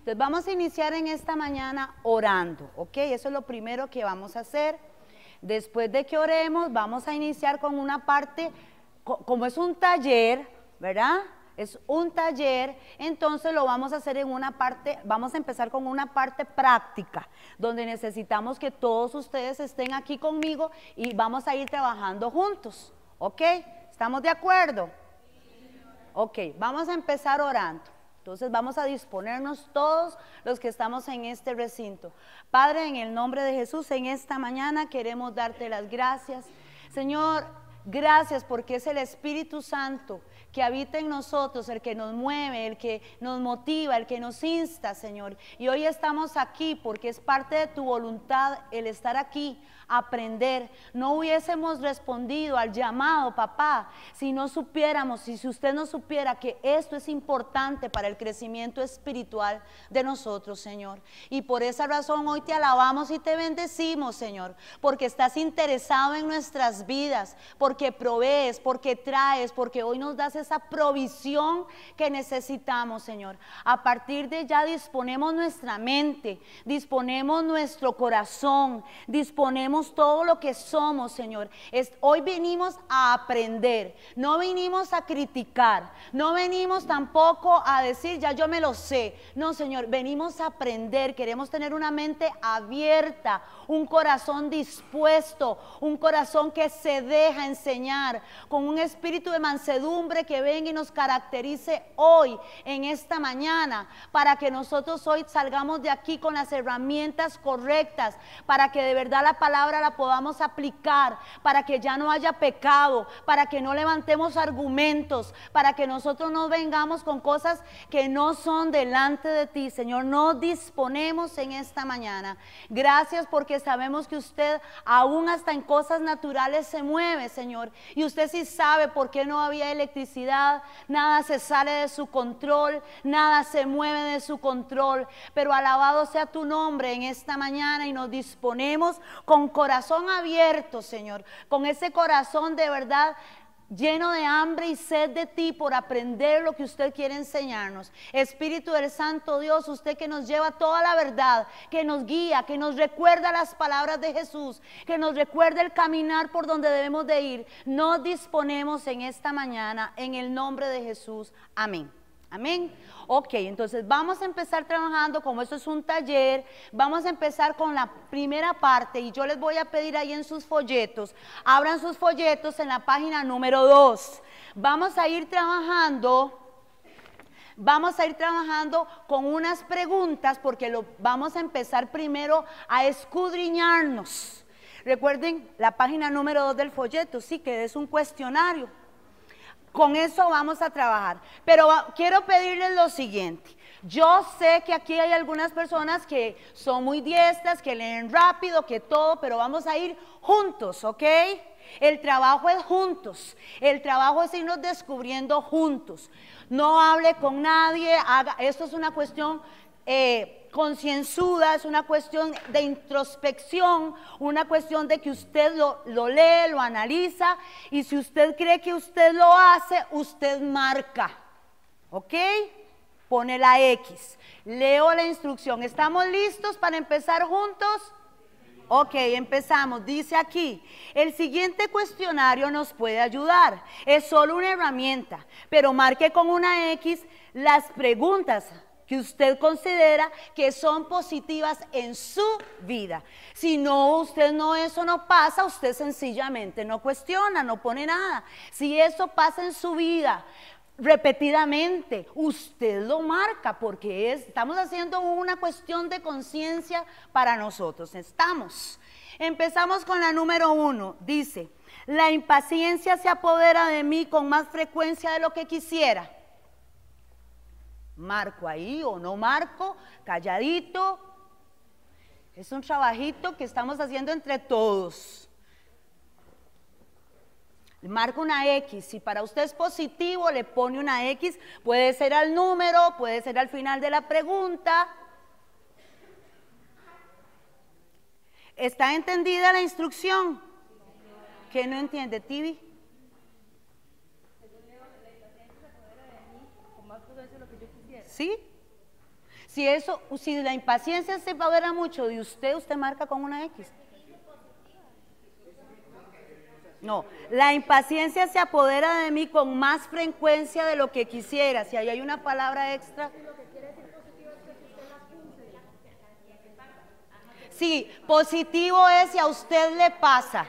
Entonces vamos a iniciar en esta mañana orando, ¿ok? Eso es lo primero que vamos a hacer. Después de que oremos, vamos a iniciar con una parte, como es un taller, ¿verdad? Es un taller, entonces lo vamos a hacer en una parte, vamos a empezar con una parte práctica, donde necesitamos que todos ustedes estén aquí conmigo y vamos a ir trabajando juntos, ¿ok? ¿Estamos de acuerdo? Ok, vamos a empezar orando. Entonces vamos a disponernos todos los que estamos en este recinto. Padre, en el nombre de Jesús, en esta mañana queremos darte las gracias. Señor, gracias porque es el Espíritu Santo que habita en nosotros, el que nos mueve, el que nos motiva, el que nos insta, Señor. Y hoy estamos aquí porque es parte de tu voluntad el estar aquí, aprender. No hubiésemos respondido al llamado, papá, si no supiéramos, si usted no supiera que esto es importante para el crecimiento espiritual de nosotros, Señor. Y por esa razón hoy te alabamos y te bendecimos, Señor, porque estás interesado en nuestras vidas, porque provees, porque traes, porque hoy nos das esa provisión que necesitamos, Señor. A partir de ya disponemos nuestra mente, disponemos nuestro corazón, disponemos todo lo que somos, Señor. Hoy venimos a aprender, no venimos a criticar, no venimos tampoco a decir ya yo me lo sé. No, Señor, venimos a aprender, queremos tener una mente abierta, un corazón dispuesto, un corazón que se deja enseñar, con un espíritu de mansedumbre que venga y nos caracterice hoy, en esta mañana, para que nosotros hoy salgamos de aquí con las herramientas correctas, para que de verdad la palabra la podamos aplicar, para que ya no haya pecado, para que no levantemos argumentos, para que nosotros no vengamos con cosas que no son delante de ti, Señor. Nos disponemos en esta mañana. Gracias porque sabemos que usted aún hasta en cosas naturales se mueve, Señor, y usted sí sabe por qué no había electricidad, nada se sale de su control, nada se mueve de su control, pero alabado sea tu nombre en esta mañana y nos disponemos con corazón abierto, Señor, con ese corazón de verdad lleno de hambre y sed de ti por aprender lo que usted quiere enseñarnos. Espíritu del Santo Dios, usted que nos lleva toda la verdad, que nos guía, que nos recuerda las palabras de Jesús, que nos recuerda el caminar por donde debemos de ir, nos disponemos en esta mañana en el nombre de Jesús. Amén. Amén. Ok, entonces vamos a empezar trabajando, como esto es un taller, vamos a empezar con la primera parte y yo les voy a pedir ahí en sus folletos, abran sus folletos en la página número 2. Vamos a ir trabajando con unas preguntas porque vamos a empezar primero a escudriñarnos. Recuerden la página número 2 del folleto, sí, que es un cuestionario. Con eso vamos a trabajar, pero quiero pedirles lo siguiente. Yo sé que aquí hay algunas personas que son muy diestras, que leen rápido, que todo, pero vamos a ir juntos, ¿ok? El trabajo es juntos, el trabajo es irnos descubriendo juntos. No hable con nadie, esto es una cuestión concienzuda, es una cuestión de introspección, una cuestión de que usted lo lee, lo analiza, y si usted cree que usted lo hace, usted marca, ¿ok? Pone la X. Leo la instrucción. ¿Estamos listos para empezar juntos? Ok, empezamos. Dice aquí, el siguiente cuestionario nos puede ayudar. Es solo una herramienta, pero marque con una X las preguntas que usted considera que son positivas en su vida. Si no, eso no pasa, usted sencillamente no cuestiona, no pone nada. Si eso pasa en su vida repetidamente, usted lo marca porque estamos haciendo una cuestión de conciencia para nosotros. Empezamos con la número 1. Dice, la impaciencia se apodera de mí con más frecuencia de lo que quisiera. Marco ahí o no marco, calladito. Es un trabajito que estamos haciendo entre todos. Marco una X, si para usted es positivo le pone una X, puede ser al número, puede ser al final de la pregunta. ¿Está entendida la instrucción? ¿Qué no entiende, Tibi? ¿Sí? Si la impaciencia se apodera mucho de usted, usted marca con una X. No, la impaciencia se apodera de mí con más frecuencia de lo que quisiera. Si ahí hay una palabra extra. Sí, positivo es si a usted le pasa.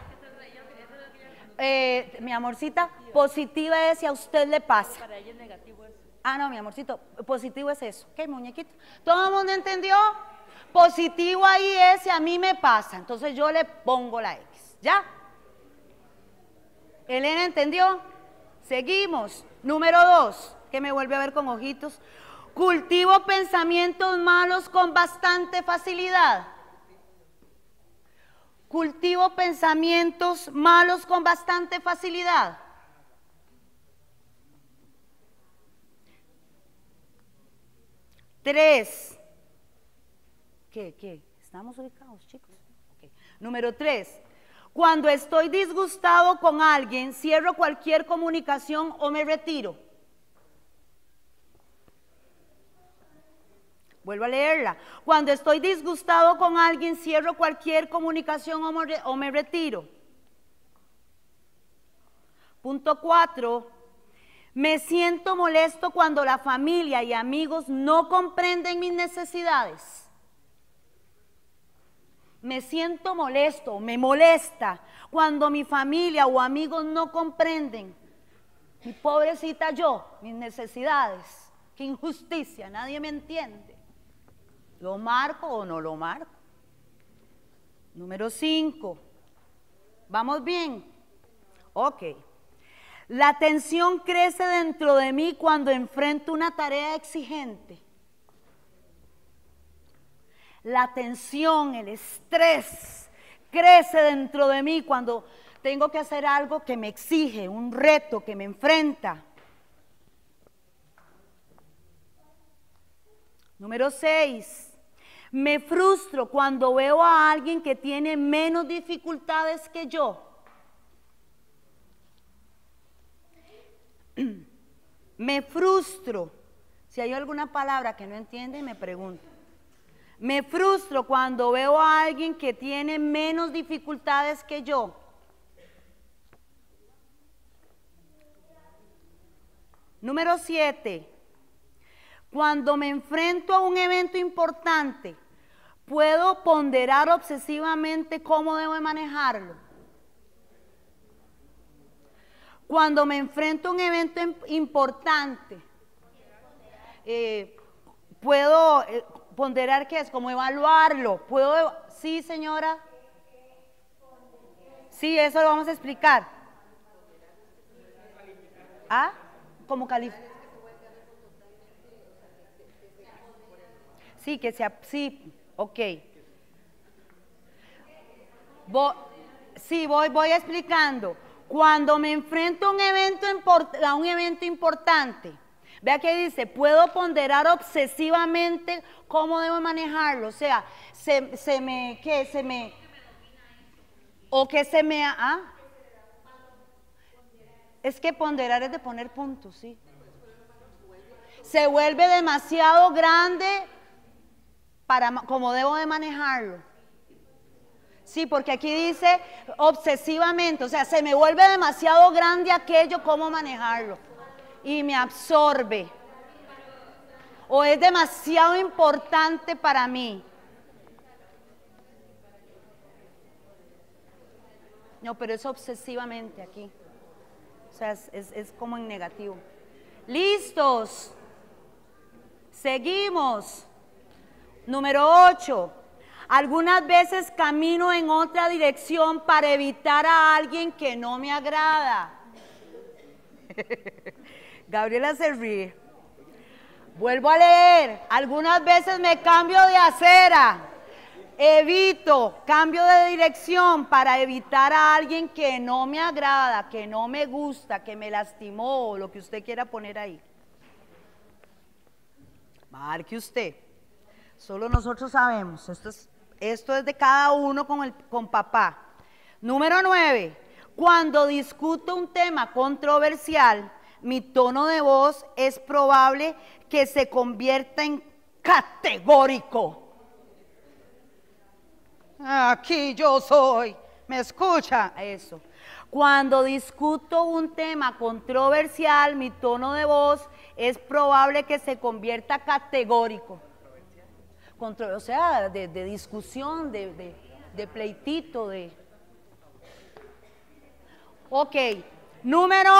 Mi amorcita, positiva es si a usted le pasa. Para ella es negativo eso. Ah, no, mi amorcito, positivo es eso. ¿Qué, muñequito? ¿Todo el mundo entendió? Positivo ahí es si a mí me pasa. Entonces yo le pongo la X. ¿Ya? ¿Elena entendió? Seguimos. Número 2, que me vuelve a ver con ojitos. Cultivo pensamientos malos con bastante facilidad. Cultivo pensamientos malos con bastante facilidad. Tres. ¿Qué? ¿Estamos ubicados, chicos? Okay. Número 3. Cuando estoy disgustado con alguien, cierro cualquier comunicación o me retiro. Vuelvo a leerla. Cuando estoy disgustado con alguien, cierro cualquier comunicación o me retiro. Punto 4. Me siento molesto cuando la familia y amigos no comprenden mis necesidades. Me siento molesto, me molesta cuando mi familia o amigos no comprenden. Mi pobrecita yo, mis necesidades. Qué injusticia, nadie me entiende. ¿Lo marco o no lo marco? Número 5. ¿Vamos bien? Ok. La tensión crece dentro de mí cuando enfrento una tarea exigente. La tensión, el estrés crece dentro de mí cuando tengo que hacer algo que me exige, un reto que me enfrenta. Número 6. Me frustro cuando veo a alguien que tiene menos dificultades que yo. Me frustro. Si hay alguna palabra que no entiende, me pregunto. Me frustro cuando veo a alguien que tiene menos dificultades que yo. Número 7. Cuando me enfrento a un evento importante, puedo ponderar obsesivamente cómo debo manejarlo. Cuando me enfrento a un evento importante, puedo ponderar qué es, como evaluarlo. Sí, señora. Sí, eso lo vamos a explicar. ¿Ah? ¿Cómo calificar? Sí, que sea, sí, ok. Voy explicando. Cuando me enfrento a un evento importante, vea que dice, puedo ponderar obsesivamente cómo debo manejarlo. O sea, es que ponderar es de poner puntos, sí. Se vuelve demasiado grande para cómo debo de manejarlo. Sí, porque aquí dice obsesivamente, o sea, se me vuelve demasiado grande aquello, cómo manejarlo. Y me absorbe. O es demasiado importante para mí. No, pero es obsesivamente aquí. O sea, es como en negativo. ¿Listos? Seguimos. Número 8. Algunas veces camino en otra dirección para evitar a alguien que no me agrada. Gabriela se ríe. Vuelvo a leer. Algunas veces me cambio de acera. Cambio de dirección para evitar a alguien que no me agrada, que no me gusta, que me lastimó, lo que usted quiera poner ahí. Marque usted. Solo nosotros sabemos. Esto es de cada uno con papá. Número 9. Cuando discuto un tema controversial, mi tono de voz es probable que se convierta en categórico. Aquí yo soy, ¿me escucha? Eso. Cuando discuto un tema controversial, mi tono de voz es probable que se convierta categórico. O sea, de discusión, de pleitito, de... Ok, número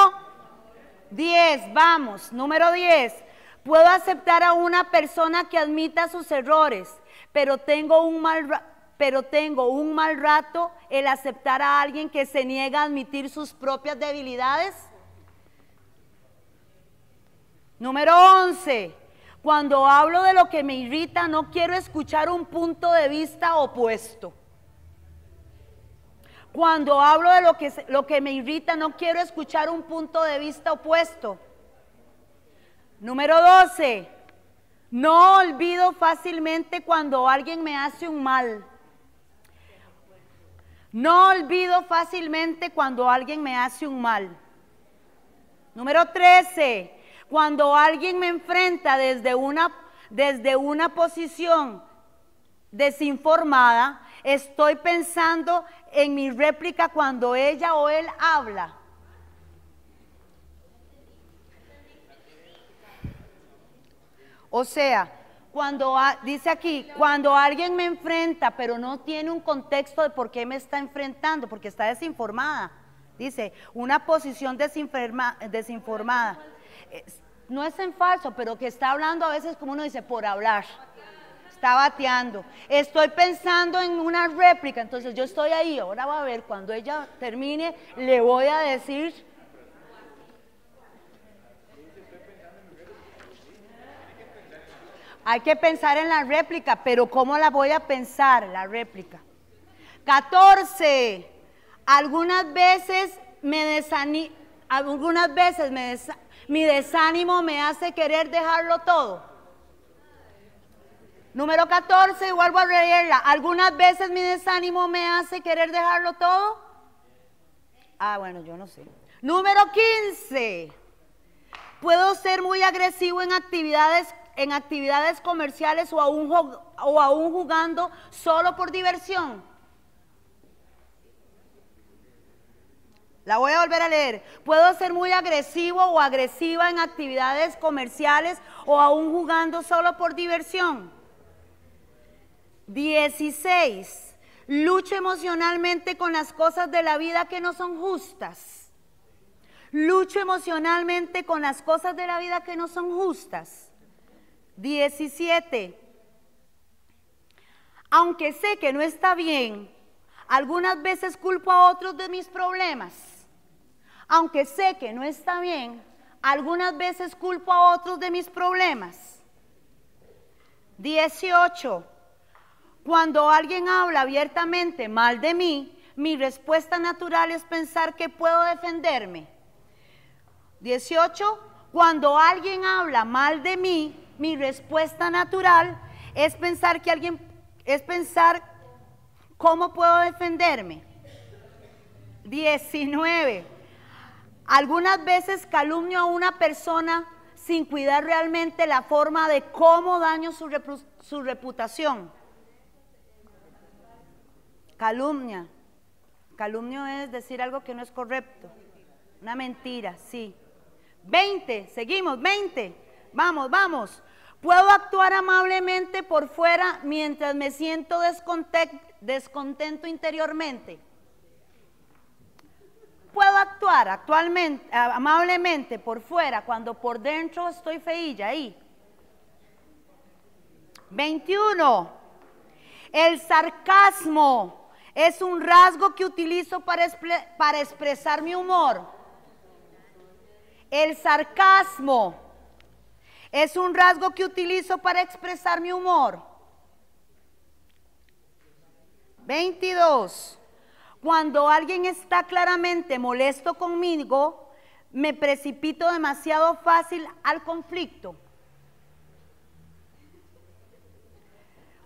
10, vamos, número 10. Puedo aceptar a una persona que admita sus errores, pero tengo un mal rato el aceptar a alguien que se niega a admitir sus propias debilidades. Número 11. Cuando hablo de lo que me irrita, no quiero escuchar un punto de vista opuesto. Cuando hablo de lo que me irrita, no quiero escuchar un punto de vista opuesto. Número 12. No olvido fácilmente cuando alguien me hace un mal. No olvido fácilmente cuando alguien me hace un mal. Número 13. Cuando alguien me enfrenta desde una posición desinformada, estoy pensando en mi réplica cuando ella o él habla. O sea, dice aquí, cuando alguien me enfrenta, pero no tiene un contexto de por qué me está enfrentando, porque está desinformada. Dice, una posición desinformada. No es en falso, pero que está hablando a veces, como uno dice, por hablar. Está bateando. Estoy pensando en una réplica, entonces yo estoy ahí. Ahora va a ver, cuando ella termine, le voy a decir. Hay que pensar en la réplica, pero ¿cómo la voy a pensar, la réplica? 14. Algunas veces mi desánimo me hace querer dejarlo todo. Número 14, vuelvo a leerla. Algunas veces mi desánimo me hace querer dejarlo todo. Bueno, yo no sé. Número 15. Puedo ser muy agresivo en actividades comerciales o aún jugando solo por diversión. La voy a volver a leer. Puedo ser muy agresivo o agresiva en actividades comerciales o aún jugando solo por diversión. 16. Lucho emocionalmente con las cosas de la vida que no son justas. Lucho emocionalmente con las cosas de la vida que no son justas. 17. Aunque sé que no está bien, algunas veces culpo a otros de mis problemas. Aunque sé que no está bien, algunas veces culpo a otros de mis problemas. 18. Cuando alguien habla abiertamente mal de mí, mi respuesta natural es pensar que puedo defenderme. 18. Cuando alguien habla mal de mí, mi respuesta natural es pensar cómo puedo defenderme. 19. Algunas veces calumnio a una persona sin cuidar realmente la forma de cómo daño su reputación. Calumnia. Calumnio es decir algo que no es correcto. Una mentira, sí. 20, seguimos, 20. Vamos, vamos. Puedo actuar amablemente por fuera mientras me siento descontento interiormente. Puedo actuar amablemente por fuera cuando por dentro estoy feilla ahí. 21. El sarcasmo es un rasgo que utilizo para expresar mi humor. El sarcasmo es un rasgo que utilizo para expresar mi humor. 22. Cuando alguien está claramente molesto conmigo, me precipito demasiado fácil al conflicto.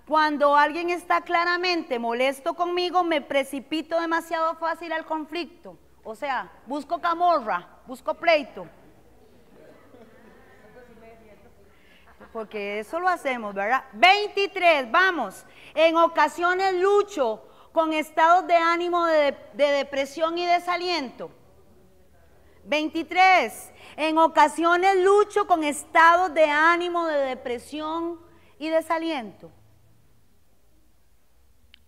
Cuando alguien está claramente molesto conmigo, me precipito demasiado fácil al conflicto. O sea, busco camorra, busco pleito. porque eso lo hacemos, ¿verdad? 23, vamos. En ocasiones lucho con estados de ánimo de depresión y desaliento. 23. En ocasiones lucho con estados de ánimo de depresión y desaliento.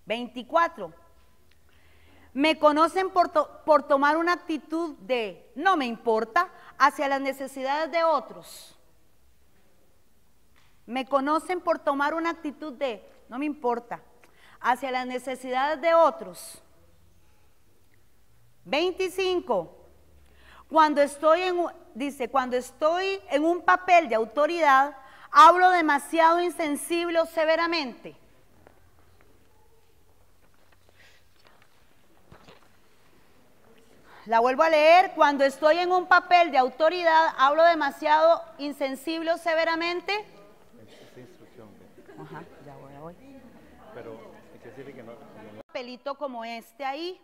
24. Me conocen por tomar una actitud de no me importa hacia las necesidades de otros. Me conocen por tomar una actitud de no me importa hacia las necesidades de otros. 25. Cuando estoy en un papel de autoridad, hablo demasiado insensible o severamente. La vuelvo a leer. Cuando estoy en un papel de autoridad, hablo demasiado insensible o severamente. Esta instrucción. Ajá, ya voy. Pero hay que decirle que no. Un papelito como este ahí.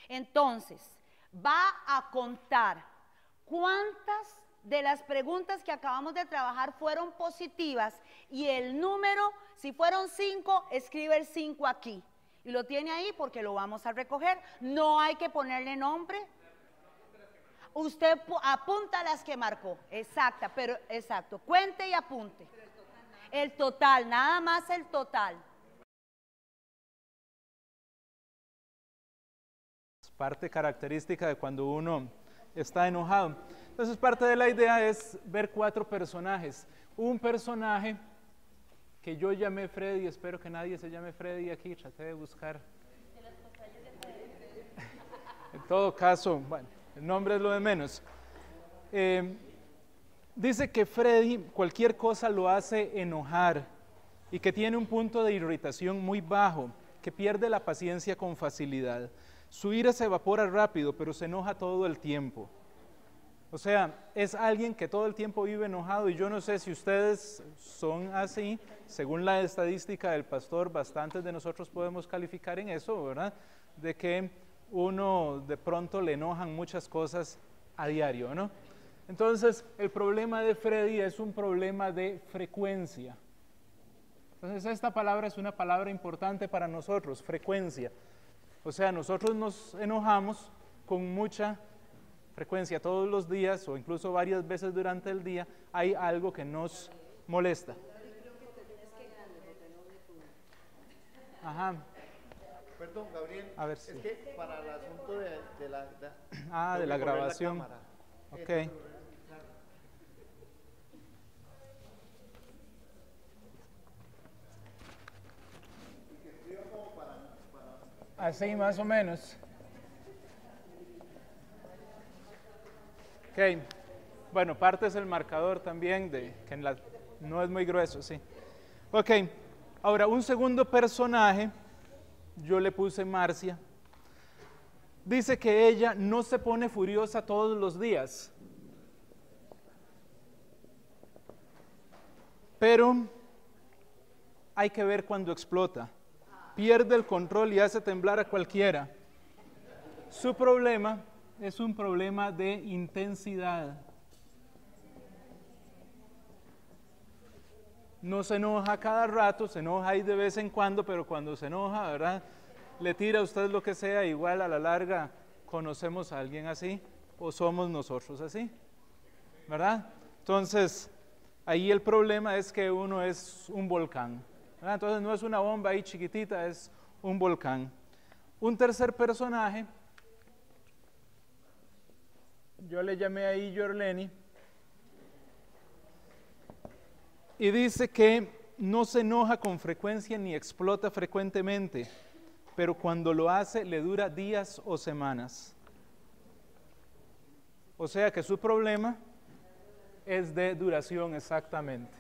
Entonces, va a contar cuántas de las preguntas que acabamos de trabajar fueron positivas y el número, si fueron 5, escribe el 5 aquí. Y lo tiene ahí porque lo vamos a recoger. No hay que ponerle nombre. Usted apunta las que marcó. Exacto. Cuente y apunte. El total, nada más el total. Parte característica de cuando uno está enojado. Entonces parte de la idea es ver 4 personajes. Un personaje que yo llamé Freddy, espero que nadie se llame Freddy aquí, traté de buscar. En todo caso, bueno, el nombre es lo de menos. Dice que Freddy cualquier cosa lo hace enojar y que tiene un punto de irritación muy bajo, que pierde la paciencia con facilidad. Su ira se evapora rápido, pero se enoja todo el tiempo. O sea, es alguien que todo el tiempo vive enojado y yo no sé si ustedes son así. Según la estadística del pastor, bastantes de nosotros podemos calificar en eso, ¿verdad? De que uno de pronto le enojan muchas cosas a diario, ¿no? Entonces, el problema de Freddy es un problema de frecuencia. Entonces, esta palabra es una palabra importante para nosotros, frecuencia. O sea, nosotros nos enojamos con mucha frecuencia, todos los días o incluso varias veces durante el día hay algo que nos molesta. Ajá. Perdón, Gabriel. A ver, es sí. que para el asunto de la grabación. La cámara. Ok. Así más o menos. Ok, bueno, parte es el marcador también, que no es muy grueso, sí. Ok, ahora un segundo personaje, yo le puse Marcia, dice que ella no se pone furiosa todos los días, pero hay que ver cuando explota, pierde el control y hace temblar a cualquiera. Su problema es un problema de intensidad. No se enoja cada rato, se enoja ahí de vez en cuando, pero cuando se enoja, ¿verdad? Le tira a usted lo que sea, igual a la larga conocemos a alguien así, o somos nosotros así, ¿verdad? Entonces, ahí el problema es que uno es un volcán, ¿verdad? Entonces no es una bomba ahí chiquitita, es un volcán. Un tercer personaje, yo le llamé ahí Yorleni, y dice que no se enoja con frecuencia ni explota frecuentemente, pero cuando lo hace le dura días o semanas. O sea que su problema es de duración exactamente.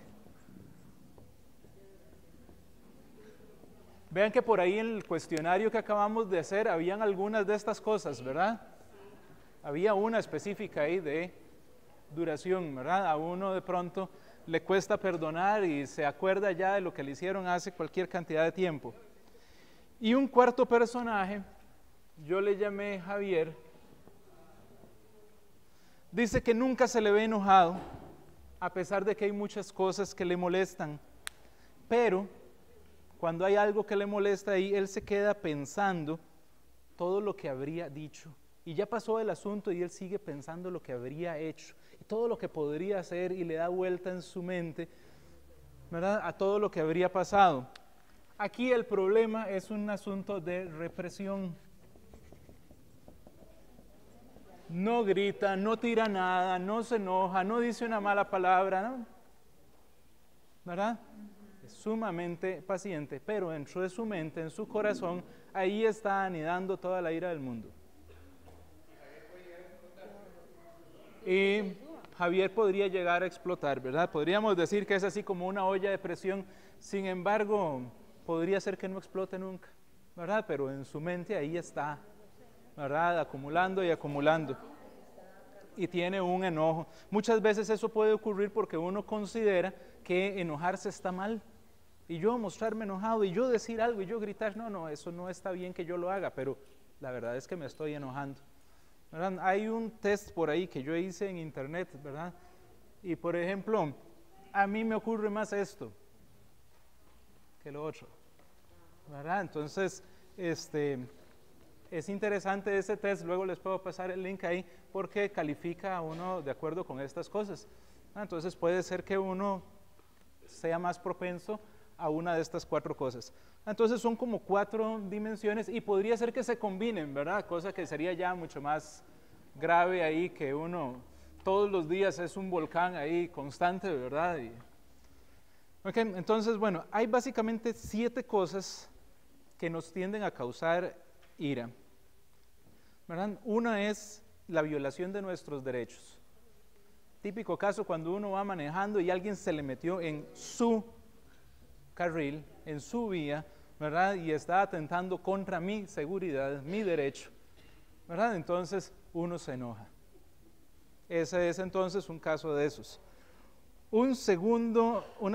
Vean que por ahí en el cuestionario que acabamos de hacer habían algunas de estas cosas, ¿verdad? Había una específica ahí de duración, ¿verdad? A uno de pronto le cuesta perdonar y se acuerda ya de lo que le hicieron hace cualquier cantidad de tiempo. Y un cuarto personaje, yo le llamé Javier, dice que nunca se le ve enojado, a pesar de que hay muchas cosas que le molestan. Pero cuando hay algo que le molesta ahí, él se queda pensando todo lo que habría dicho. Y ya pasó el asunto y él sigue pensando lo que habría hecho. Y todo lo que podría hacer y le da vuelta en su mente, ¿verdad?, a todo lo que habría pasado. Aquí el problema es un asunto de represión. No grita, no tira nada, no se enoja, no dice una mala palabra, ¿no? ¿Verdad? Es sumamente paciente, pero dentro de su mente, en su corazón, ahí está anidando toda la ira del mundo. Y Javier podría llegar a explotar, ¿verdad? Podríamos decir que es así como una olla de presión, sin embargo, podría ser que no explote nunca, ¿verdad? Pero en su mente ahí está, ¿verdad? Acumulando y acumulando. Y tiene un enojo. Muchas veces eso puede ocurrir porque uno considera que enojarse está mal. Y yo mostrarme enojado y yo decir algo y yo gritar, no, eso no está bien que yo lo haga, pero la verdad es que me estoy enojando, ¿verdad? Hay un test por ahí que yo hice en internet, ¿verdad? Y por ejemplo, a mí me ocurre más esto que lo otro, ¿verdad? Entonces, es interesante ese test, luego les puedo pasar el link ahí, porque califica a uno de acuerdo con estas cosas. Entonces puede ser que uno sea más propenso a una de estas 4 cosas. Entonces son como 4 dimensiones y podría ser que se combinen, ¿verdad? Cosa que sería ya mucho más grave ahí, que uno todos los días es un volcán ahí constante, ¿verdad? Okay, entonces, bueno, hay básicamente 7 cosas que nos tienden a causar ira, ¿verdad? Una es la violación de nuestros derechos. Típico caso cuando uno va manejando y alguien se le metió en su carril, en su vía, ¿verdad? Y está atentando contra mi seguridad, mi derecho, ¿verdad? Entonces uno se enoja. Ese es entonces un caso de esos. Una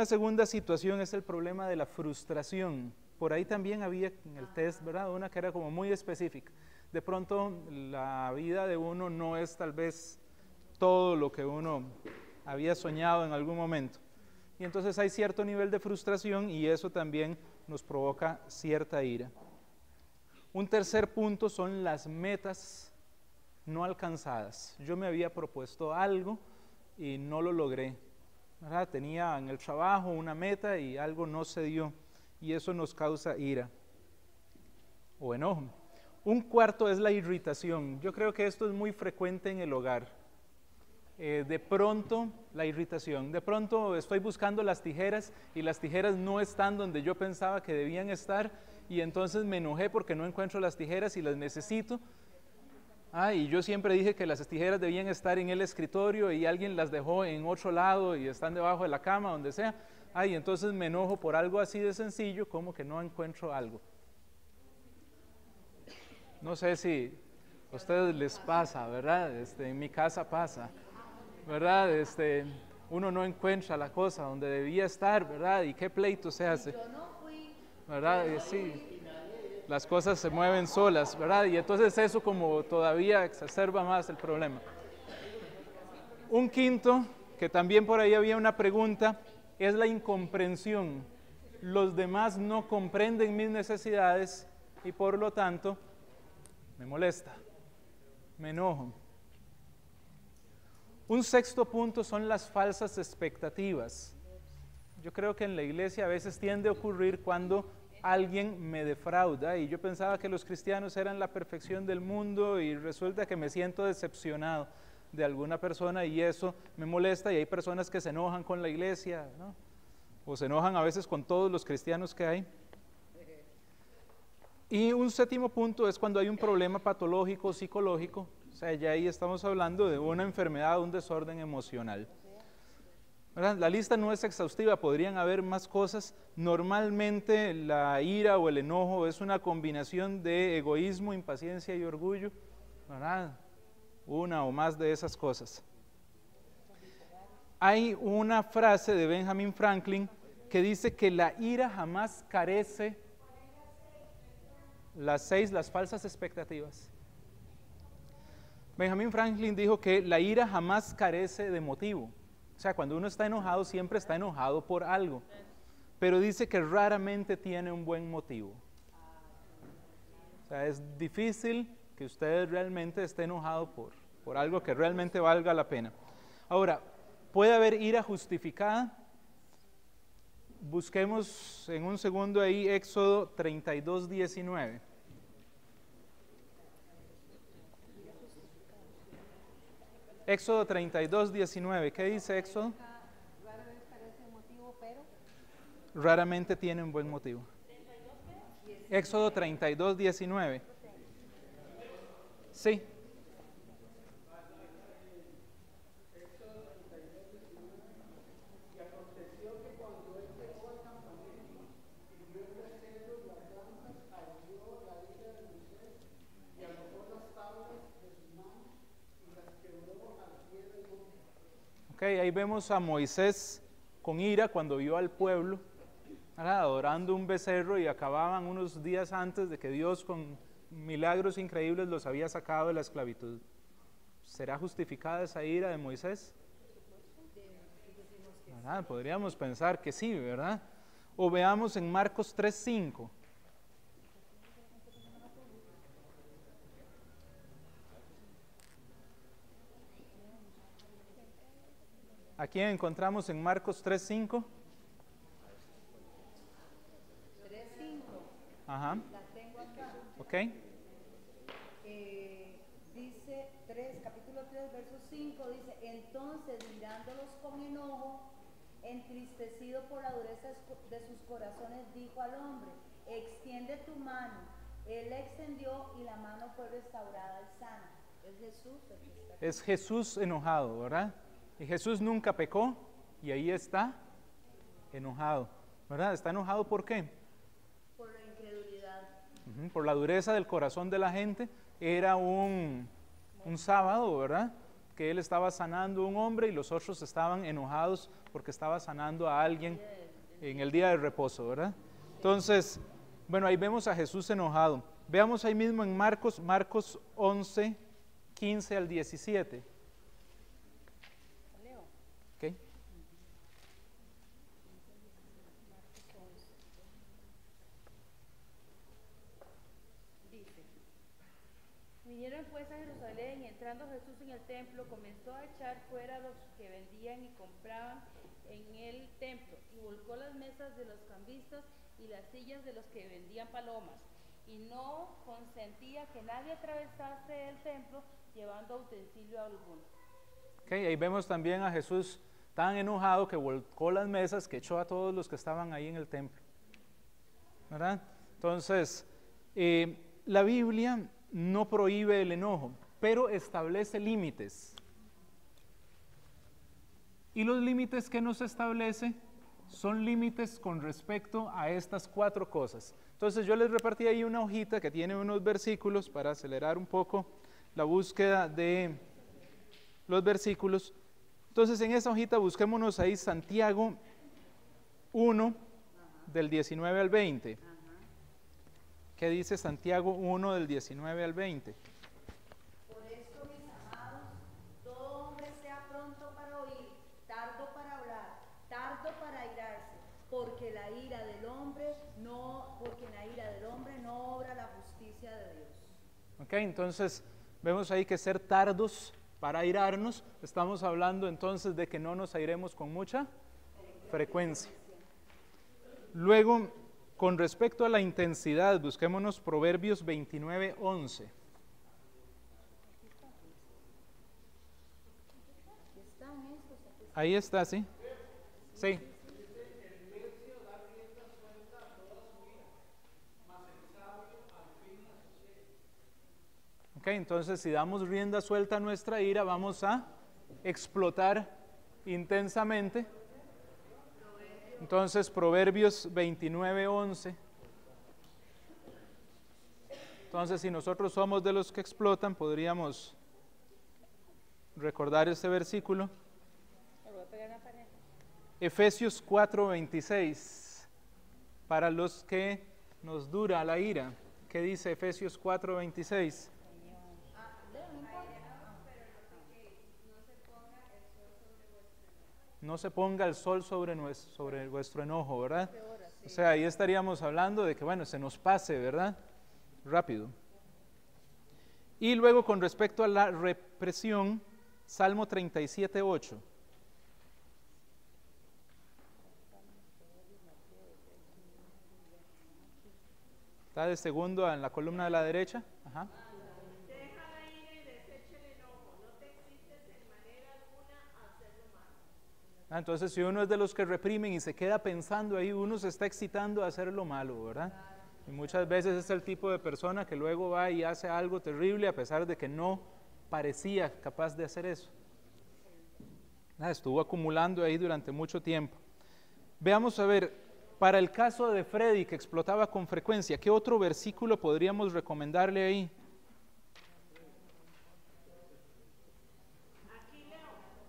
segunda situación es el problema de la frustración. Por ahí también había en el test, ¿verdad?, una que era como muy específica. De pronto la vida de uno no es tal vez todo lo que uno había soñado en algún momento. Y entonces hay cierto nivel de frustración y eso también nos provoca cierta ira. Un tercer punto son las metas no alcanzadas. Yo me había propuesto algo y no lo logré, ¿verdad? Tenía en el trabajo una meta y algo no se dio y eso nos causa ira o enojo. Un cuarto es la irritación. Yo creo que esto es muy frecuente en el hogar. De pronto, la irritación. De pronto estoy buscando las tijeras y las tijeras no están donde yo pensaba que debían estar y entonces me enojé porque no encuentro las tijeras y las necesito. Y yo siempre dije que las tijeras debían estar en el escritorio y alguien las dejó en otro lado y están debajo de la cama, donde sea. Y entonces me enojo por algo así de sencillo como que no encuentro algo. No sé si a ustedes les pasa, ¿verdad? En mi casa pasa, ¿verdad? Uno no encuentra la cosa donde debía estar, ¿verdad? Y qué pleito se hace, ¿verdad? Sí, las cosas se mueven solas, ¿verdad? Y entonces eso como todavía exacerba más el problema. Un quinto, que también por ahí había una pregunta, es la incomprensión. Los demás no comprenden mis necesidades y por lo tanto me molesta, me enojo. Un sexto punto son las falsas expectativas. Yo creo que en la iglesia a veces tiende a ocurrir cuando alguien me defrauda y yo pensaba que los cristianos eran la perfección del mundo y resulta que me siento decepcionado de alguna persona y eso me molesta y hay personas que se enojan con la iglesia, ¿no? O se enojan a veces con todos los cristianos que hay. Y un séptimo punto es cuando hay un problema patológico, psicológico, o sea, ya ahí estamos hablando de una enfermedad, un desorden emocional. ¿Verdad? La lista no es exhaustiva, podrían haber más cosas. Normalmente la ira o el enojo es una combinación de egoísmo, impaciencia y orgullo, ¿verdad? Una o más de esas cosas. Hay una frase de Benjamin Franklin que dice que la ira jamás carece. Las 6, las falsas expectativas. Benjamin Franklin dijo que la ira jamás carece de motivo. O sea, cuando uno está enojado, siempre está enojado por algo. Pero dice que raramente tiene un buen motivo. O sea, es difícil que usted realmente esté enojado por algo que realmente valga la pena. Ahora, ¿puede haber ira justificada? Busquemos en un segundo ahí Éxodo 32, 19. Éxodo 32, 19. ¿Qué dice Éxodo? Raramente tiene un buen motivo. Éxodo 32, 19. Sí. Ok, ahí vemos a Moisés con ira cuando vio al pueblo, ¿verdad?, adorando un becerro, y acababan unos días antes de que Dios con milagros increíbles los había sacado de la esclavitud. ¿Será justificada esa ira de Moisés? ¿Verdad? Podríamos pensar que sí, ¿verdad? O veamos en Marcos 3:5. ¿A quién encontramos en Marcos 3:5? 3:5. Ajá. La tengo acá. Ok. Dice capítulo 3, verso 5, dice: entonces mirándolos con enojo, entristecido por la dureza de sus corazones, dijo al hombre: extiende tu mano. Él la extendió y la mano fue restaurada y sana. Es Jesús el que está aquí. Es Jesús enojado, ¿verdad? Y Jesús nunca pecó, y ahí está enojado, ¿verdad? ¿Está enojado por qué? Por la incredulidad. Por la dureza del corazón de la gente. Era un sábado, ¿verdad?, que él estaba sanando a un hombre y los otros estaban enojados porque estaba sanando a alguien en el día de reposo, ¿verdad? Entonces, bueno, ahí vemos a Jesús enojado. Veamos ahí mismo en Marcos 11, 15 al 17. ¿Ok? Vinieron pues a Jerusalén, y entrando Jesús en el templo, comenzó a echar fuera a los que vendían y compraban en el templo, y volcó las mesas de los cambistas y las sillas de los que vendían palomas, y no consentía que nadie atravesase el templo llevando utensilio alguno. Okay, ahí vemos también a Jesús tan enojado que volcó las mesas, que echó a todos los que estaban ahí en el templo, ¿verdad? Entonces, la Biblia no prohíbe el enojo, pero establece límites. Y los límites que nos establece son límites con respecto a estas 4 cosas. Entonces yo les repartí ahí una hojita que tiene unos versículos para acelerar un poco la búsqueda de los versículos. Entonces en esa hojita busquémonos ahí Santiago 1, del 19 al 20. ¿Qué dice Santiago 1, del 19 al 20? Por esto, mis amados, todo hombre sea pronto para oír, tardo para hablar, tardo para airarse, porque en la ira del hombre no obra la justicia de Dios. Ok, entonces vemos ahí que ser tardos para airarnos, estamos hablando entonces de que no nos airemos con mucha frecuencia. Luego, con respecto a la intensidad, busquémonos Proverbios 29, 11. Ahí está, ¿sí? Sí. Ok, entonces si damos rienda suelta a nuestra ira, vamos a explotar intensamente. Entonces, Proverbios 29, 11. Entonces, si nosotros somos de los que explotan, podríamos recordar este versículo. Efesios 4, 26. Para los que nos dura la ira. ¿Qué dice Efesios 4, 26? no se ponga el sol sobre vuestro enojo, ¿verdad? O sea, ahí estaríamos hablando de que, bueno, se nos pase, ¿verdad? Rápido. Y luego con respecto a la represión, Salmo 37:8. Está de segundo en la columna de la derecha. Ajá. Deja la ira y desecha el enojo, no te excites en manera alguna a hacerlo malo. Entonces, si uno es de los que reprimen y se queda pensando ahí, uno se está excitando a hacer lo malo, ¿verdad? Y muchas veces es el tipo de persona que luego va y hace algo terrible a pesar de que no parecía capaz de hacer eso. Estuvo acumulando ahí durante mucho tiempo. Veamos a ver, para el caso de Freddy, que explotaba con frecuencia, ¿qué otro versículo podríamos recomendarle ahí? Aquí leo.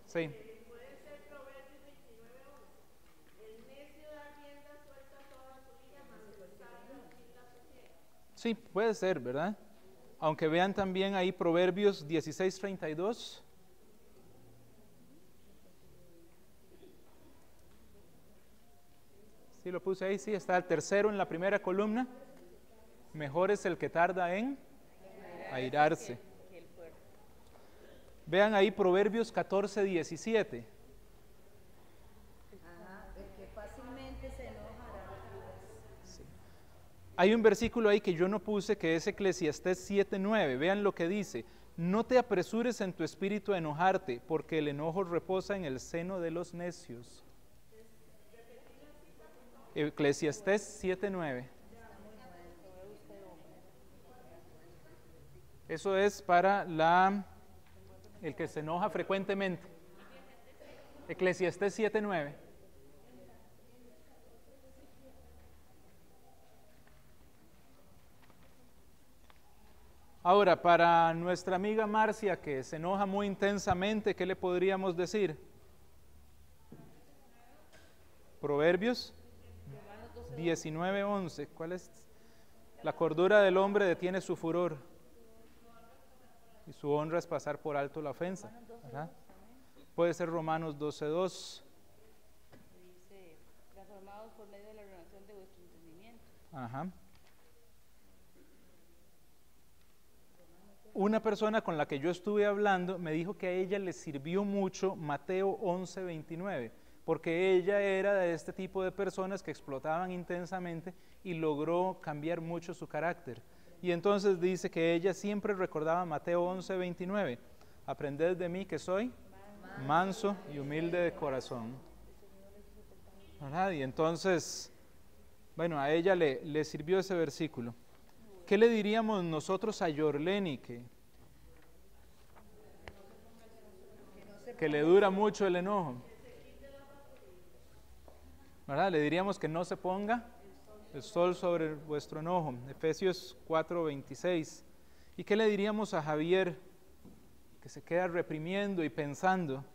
Sí. Puede ser Proverbios 29:11. El necio da rienda suelta a toda su ira, mas el sabio así la sosiega. Sí, puede ser, ¿verdad? Aunque vean también ahí Proverbios 16:32. Sí, lo puse ahí, sí, está el tercero en la primera columna. Mejor es el que tarda en airarse. Vean ahí Proverbios 14:17. El que fácilmente se enojará. Hay un versículo ahí que yo no puse, que es Eclesiastés 7:9. Vean lo que dice: no te apresures en tu espíritu a enojarte, porque el enojo reposa en el seno de los necios. Eclesiastés 7:9. Eso es para el que se enoja frecuentemente. Eclesiastés 7:9. Ahora, para nuestra amiga Marcia, que se enoja muy intensamente, ¿qué le podríamos decir? Proverbios 19:11. ¿Cuál es? La cordura del hombre detiene su furor, y su honra es pasar por alto la ofensa. ¿Verdad? Puede ser Romanos 12:2. Dice, transformados por medio de la renovación de vuestro entendimiento. Ajá. Una persona con la que yo estuve hablando me dijo que a ella le sirvió mucho Mateo 11:29, porque ella era de este tipo de personas que explotaban intensamente y logró cambiar mucho su carácter. Y entonces dice que ella siempre recordaba Mateo 11:29, aprended de mí que soy manso y humilde de corazón. ¿Verdad? Y entonces, bueno, a ella le sirvió ese versículo. ¿Qué le diríamos nosotros a Yorleni, que le dura mucho el enojo? ¿Verdad? Le diríamos que no se ponga el sol sobre vuestro enojo. Efesios 4:26. ¿Y qué le diríamos a Javier, que se queda reprimiendo y pensando?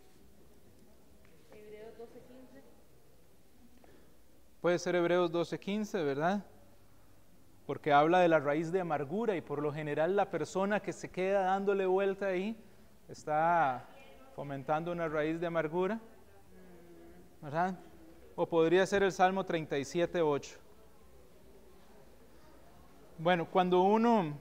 Hebreos 12:15. Puede ser Hebreos 12:15, ¿verdad? Porque habla de la raíz de amargura, y por lo general la persona que se queda dándole vuelta ahí está fomentando una raíz de amargura, ¿verdad? O podría ser el Salmo 37:8. Bueno, cuando uno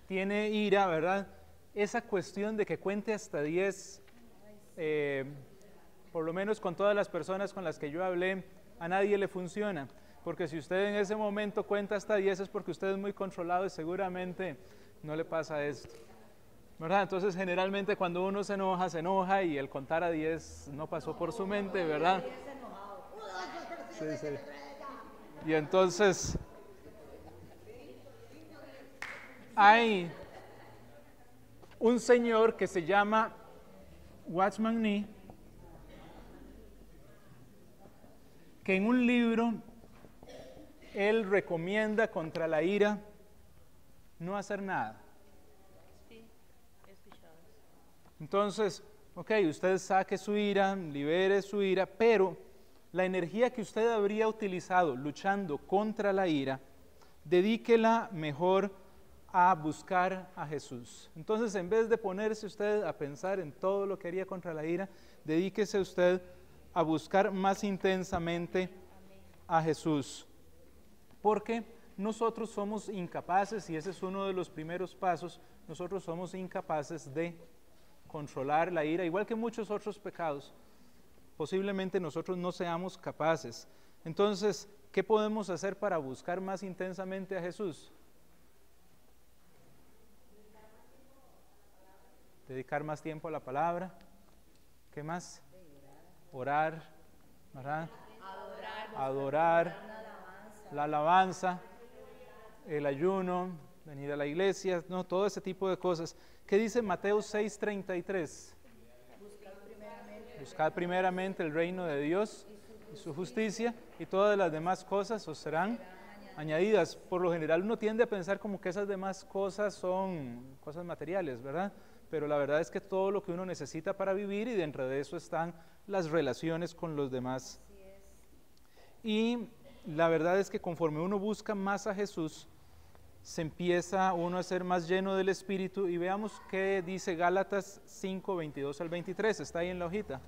tiene ira, ¿verdad? Esa cuestión de que cuente hasta 10, por lo menos con todas las personas con las que yo hablé, a nadie le funciona. Porque si usted en ese momento cuenta hasta 10 es porque usted es muy controlado y seguramente no le pasa esto, ¿verdad? Entonces generalmente cuando uno se enoja y el contar a 10 no pasó por su mente, ¿verdad? Sí, sí. Y entonces hay un señor que se llama Watchman Nee, que en un libro él recomienda contra la ira no hacer nada. Sí, he escuchado eso. Entonces, ok, usted saque su ira, libere su ira, pero la energía que usted habría utilizado luchando contra la ira, dedíquela mejor a buscar a Jesús. Entonces, en vez de ponerse usted a pensar en todo lo que haría contra la ira, dedíquese usted a buscar más intensamente a Jesús. Porque nosotros somos incapaces, y ese es uno de los primeros pasos, nosotros somos incapaces de controlar la ira, igual que muchos otros pecados. Posiblemente nosotros no seamos capaces. Entonces, ¿qué podemos hacer para buscar más intensamente a Jesús? Dedicar más tiempo a la palabra. ¿Qué más? Orar, ¿verdad? Adorar, la alabanza, el ayuno, venir a la iglesia, no, todo ese tipo de cosas. ¿Qué dice Mateo 6:33? Buscad primeramente el reino de Dios y su justicia, y todas las demás cosas os serán añadidas. Por lo general uno tiende a pensar como que esas demás cosas son cosas materiales, ¿verdad? Pero la verdad es que todo lo que uno necesita para vivir, y dentro de eso están las relaciones con los demás. Y la verdad es que conforme uno busca más a Jesús, se empieza uno a ser más lleno del Espíritu. Y veamos qué dice Gálatas 5:22 al 23, está ahí en la hojita.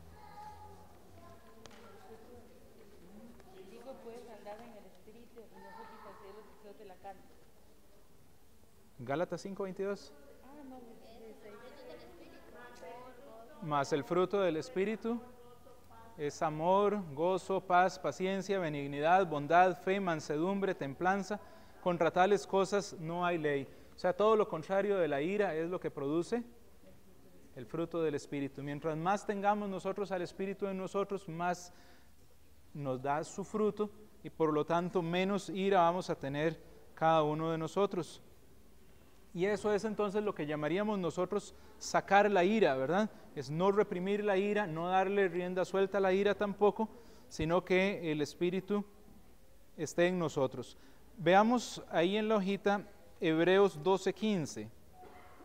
Digo pues, andad en el Espíritu y no satisfacer los deseos de la carne. Gálatas 5:22. Ah, no, 16. Mas el fruto del Espíritu es amor, gozo, paz, paciencia, benignidad, bondad, fe, mansedumbre, templanza. Contra tales cosas no hay ley. O sea, todo lo contrario de la ira es lo que produce el fruto del Espíritu. Mientras más tengamos nosotros al Espíritu en nosotros, más nos da su fruto, y por lo tanto menos ira vamos a tener cada uno de nosotros. Y eso es entonces lo que llamaríamos nosotros sacar la ira, ¿verdad? Es no reprimir la ira, no darle rienda suelta a la ira tampoco, sino que el Espíritu esté en nosotros. Veamos ahí en la hojita Hebreos 12:15.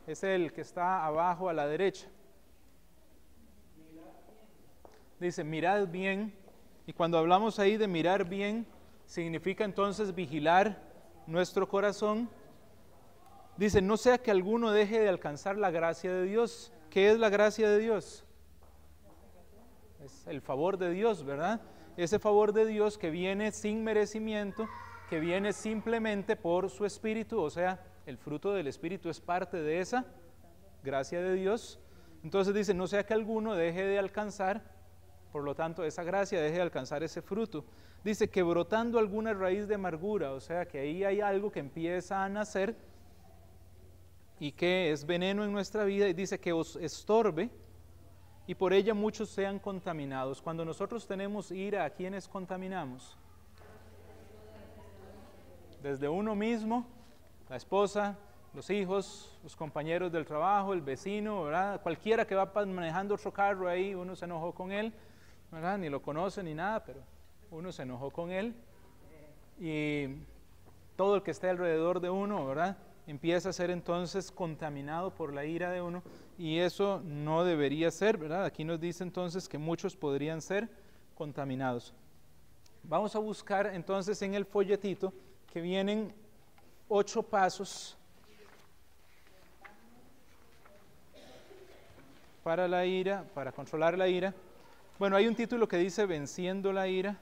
Es el que está abajo a la derecha. Dice, mirad bien. Y cuando hablamos ahí de mirar bien, significa entonces vigilar nuestro corazón. Dice, no sea que alguno deje de alcanzar la gracia de Dios. ¿Qué es la gracia de Dios? Es el favor de Dios, ¿verdad? Ese favor de Dios que viene sin merecimiento, que viene simplemente por su Espíritu, o sea, el fruto del Espíritu es parte de esa gracia de Dios. Entonces dice, no sea que alguno deje de alcanzar, por lo tanto, esa gracia, deje de alcanzar ese fruto. Dice que brotando alguna raíz de amargura, o sea, que ahí hay algo que empieza a nacer y que es veneno en nuestra vida, y dice que os estorbe y por ella muchos sean contaminados. Cuando nosotros tenemos ira, ¿a quiénes contaminamos? Desde uno mismo, la esposa, los hijos, los compañeros del trabajo, el vecino, ¿verdad? Cualquiera que va manejando otro carro ahí, uno se enojó con él, ¿verdad? Ni lo conoce ni nada, pero uno se enojó con él. Y todo el que esté alrededor de uno, ¿verdad?, empieza a ser entonces contaminado por la ira de uno, y eso no debería ser, ¿verdad? Aquí nos dice entonces que muchos podrían ser contaminados. Vamos a buscar entonces en el folletito que vienen 8 pasos para la ira, para controlar la ira. Bueno, hay un título que dice Venciendo la ira.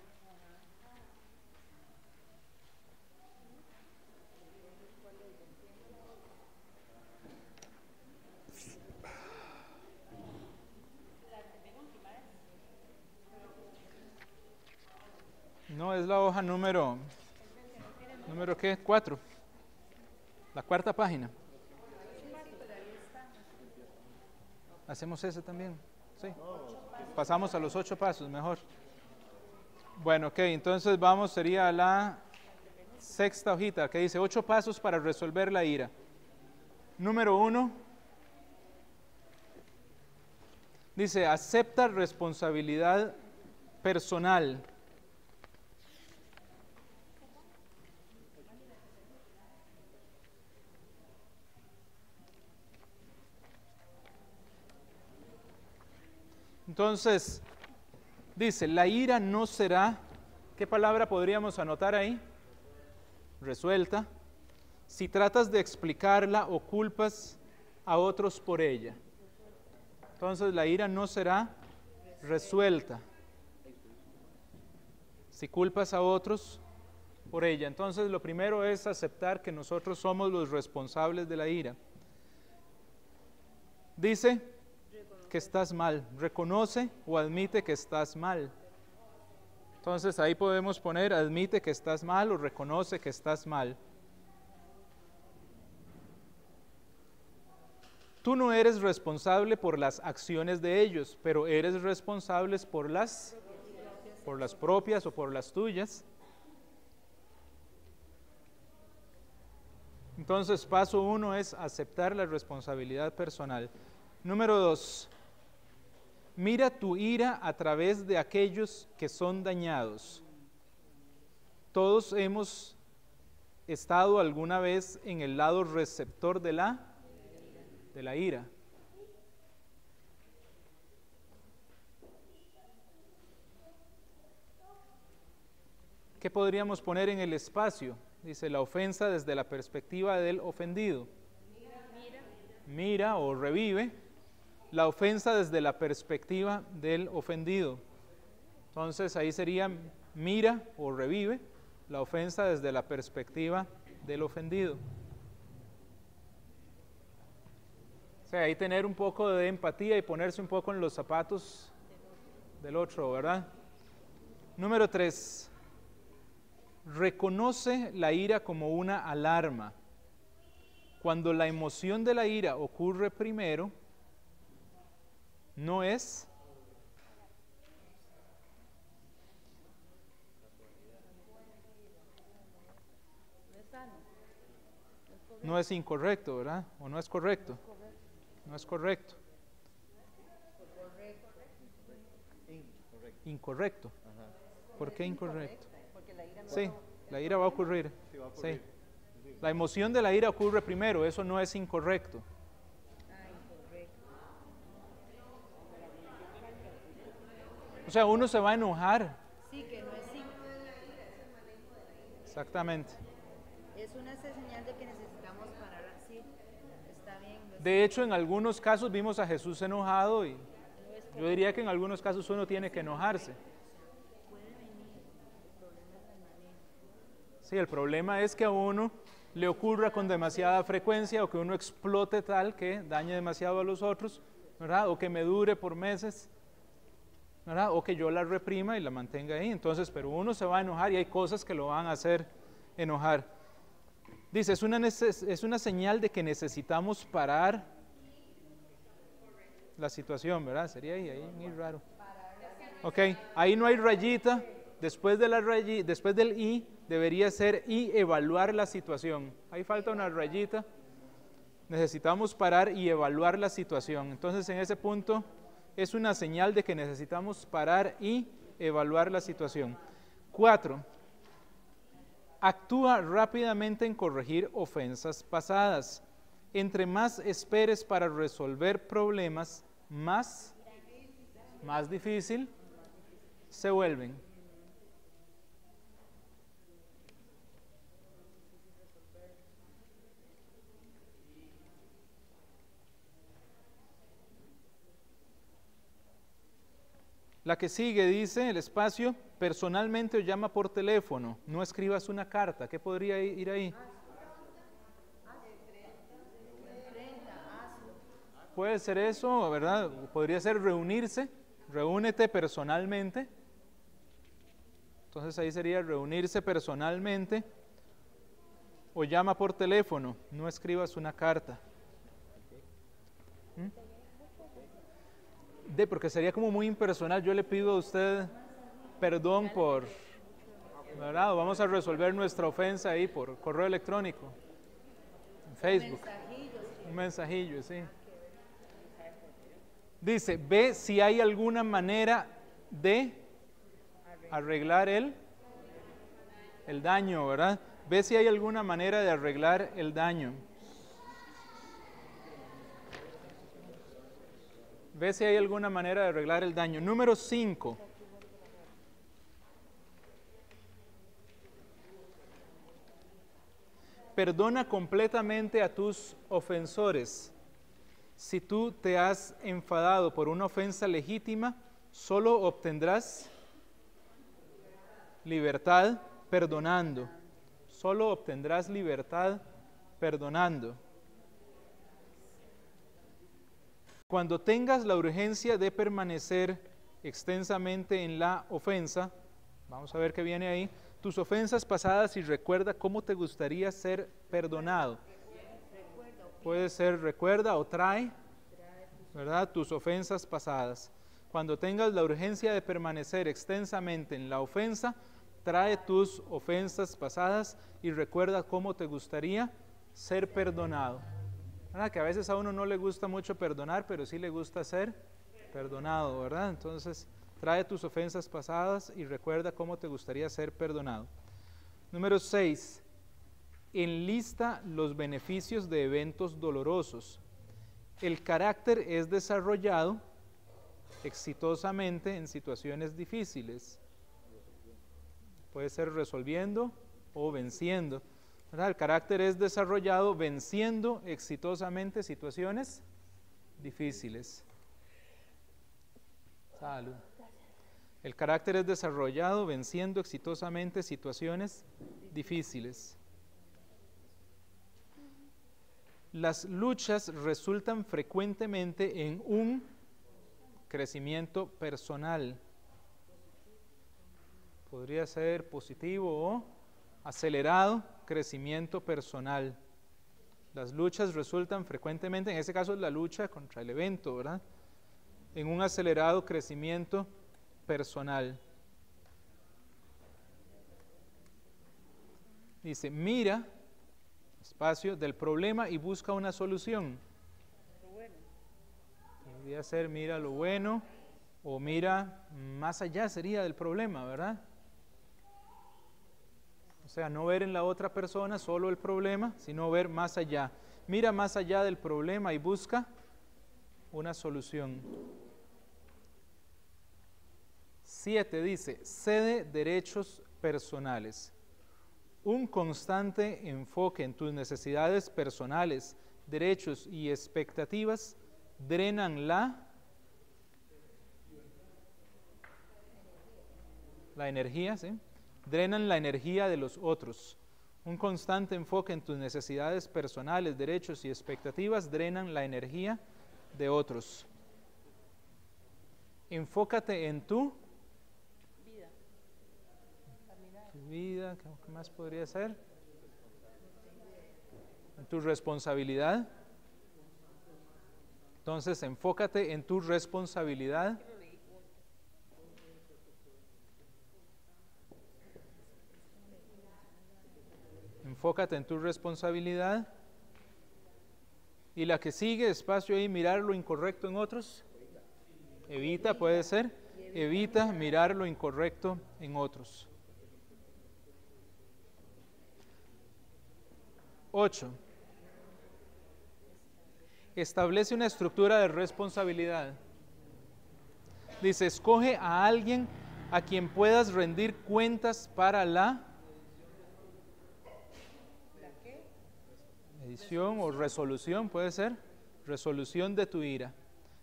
No, es la hoja número ¿qué? 4. La 4ª página. ¿Hacemos ese también? Sí. Pasamos a los 8 pasos, mejor. Bueno, ok, entonces vamos, sería a la 6ª hojita, que dice 8 pasos para resolver la ira. Número 1. Dice, acepta responsabilidad personal. Entonces, dice, la ira no será, ¿qué palabra podríamos anotar ahí? Resuelta, si tratas de explicarla o culpas a otros por ella. Entonces la ira no será resuelta si culpas a otros por ella. Entonces lo primero es aceptar que nosotros somos los responsables de la ira. Dice que estás mal, reconoce o admite que estás mal. Entonces ahí podemos poner admite que estás mal o reconoce que estás mal. Tú no eres responsable por las acciones de ellos, pero eres responsable por las propias o por las tuyas. Entonces, paso 1 es aceptar la responsabilidad personal. Número 2, mira tu ira a través de aquellos que son dañados. Todos hemos estado alguna vez en el lado receptor de la ira. ¿Qué podríamos poner en el espacio? Dice la ofensa desde la perspectiva del ofendido. Mira o revive la ofensa desde la perspectiva del ofendido. Entonces ahí sería mira o revive la ofensa desde la perspectiva del ofendido. O sea, ahí tener un poco de empatía y ponerse un poco en los zapatos del otro, ¿verdad? Número 3. Reconoce la ira como una alarma. Cuando la emoción de la ira ocurre primero, no es incorrecto, ¿verdad? ¿O no es correcto? No es correcto. Incorrecto. ¿Por qué incorrecto? Sí, la ira va a ocurrir. Sí. La emoción de la ira ocurre primero, eso no es incorrecto. O sea, uno se va a enojar. Sí, que no es Exactamente. Es una señal de que necesitamos parar así. Está bien. De hecho, en algunos casos vimos a Jesús enojado y yo diría que en algunos casos uno tiene que enojarse. Sí, el problema es que a uno le ocurra con demasiada frecuencia o que uno explote tal que dañe demasiado a los otros, ¿verdad? O que me dure por meses, ¿verdad? O que yo la reprima y la mantenga ahí. Entonces, pero uno se va a enojar y hay cosas que lo van a hacer enojar. Dice, es una señal de que necesitamos parar la situación, ¿verdad? Sería ahí muy raro. Ok, ahí no hay rayita. Después de después del y, debería ser y evaluar la situación. Ahí falta una rayita. Necesitamos parar y evaluar la situación. Entonces, en ese punto, es una señal de que necesitamos parar y evaluar la situación. 4. Actúa rápidamente en corregir ofensas pasadas. Entre más esperes para resolver problemas, más difícil se vuelven. La que sigue dice, el espacio, personalmente o llama por teléfono, no escribas una carta. ¿Qué podría ir ahí? Puede ser eso, ¿verdad? Podría ser reunirse, reúnete personalmente. Entonces ahí sería reunirse personalmente o llama por teléfono, no escribas una carta. Porque sería como muy impersonal. Yo le pido a usted perdón por, ¿verdad? Vamos a resolver nuestra ofensa ahí por correo electrónico, en Facebook. Un mensajillo, sí. Dice, ve si hay alguna manera de arreglar el daño, ¿verdad? Ve si hay alguna manera de arreglar el daño. Ve si hay alguna manera de arreglar el daño. Número 5. Perdona completamente a tus ofensores. Si tú te has enfadado por una ofensa legítima, solo obtendrás libertad perdonando. Solo obtendrás libertad perdonando. Cuando tengas la urgencia de permanecer extensamente en la ofensa, vamos a ver qué viene ahí, tus ofensas pasadas y recuerda cómo te gustaría ser perdonado. Puede ser recuerda o trae, ¿verdad? Tus ofensas pasadas. Cuando tengas la urgencia de permanecer extensamente en la ofensa, trae tus ofensas pasadas y recuerda cómo te gustaría ser perdonado. ¿Verdad? Que a veces a uno no le gusta mucho perdonar, pero sí le gusta ser perdonado, ¿verdad? Entonces, trae tus ofensas pasadas y recuerda cómo te gustaría ser perdonado. Número 6. Enlista los beneficios de eventos dolorosos. El carácter es desarrollado exitosamente en situaciones difíciles. Puede ser resolviendo o venciendo, ¿verdad? El carácter es desarrollado venciendo exitosamente situaciones difíciles. Salud. El carácter es desarrollado venciendo exitosamente situaciones difíciles. Las luchas resultan frecuentemente en un crecimiento personal. Podría ser positivo o acelerado crecimiento personal. Las luchas resultan frecuentemente, en este caso es la lucha contra el evento, ¿verdad? En un acelerado crecimiento personal. Dice, mira, espacio, del problema y busca una solución. Podría ser mira lo bueno o mira más allá sería del problema, ¿verdad? O sea, no ver en la otra persona solo el problema, sino ver más allá. Mira más allá del problema y busca una solución. 7 dice, cede derechos personales. Un constante enfoque en tus necesidades personales, derechos y expectativas drenan la energía, ¿sí? Drenan la energía de los otros. Un constante enfoque en tus necesidades personales, derechos y expectativas drenan la energía de otros. Enfócate en tu vida, ¿qué más podría ser? En tu responsabilidad. Entonces, enfócate en tu responsabilidad. Enfócate en tu responsabilidad. Y la que sigue, espacio ahí, mirar lo incorrecto en otros. Evita, puede ser. Evita mirar lo incorrecto en otros. 8. Establece una estructura de responsabilidad. Dice, escoge a alguien a quien puedas rendir cuentas para la medición o resolución, puede ser, resolución de tu ira.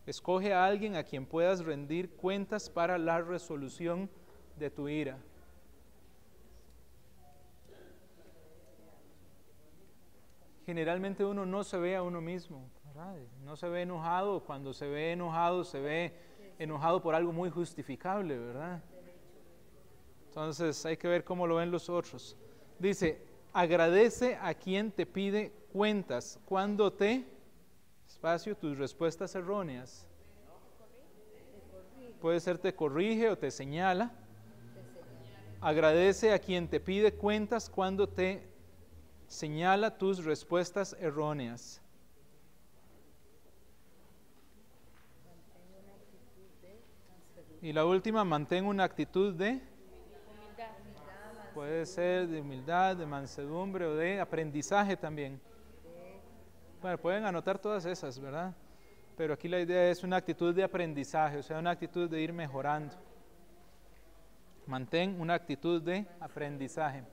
Escoge a alguien a quien puedas rendir cuentas para la resolución de tu ira. Generalmente uno no se ve a uno mismo, ¿verdad? No se ve enojado. Cuando se ve enojado por algo muy justificable, ¿verdad? Entonces hay que ver cómo lo ven los otros. Dice, agradece a quien te pide cuentas cuando espacio, tus respuestas erróneas. Puede ser te corrige o te señala. Agradece a quien te pide cuentas cuando te señala tus respuestas erróneas. Y la última, mantén una actitud de puede ser de humildad, de mansedumbre o de aprendizaje también. Bueno, pueden anotar todas esas, ¿verdad? Pero aquí la idea es una actitud de aprendizaje, o sea, una actitud de ir mejorando. Mantén una actitud de aprendizaje.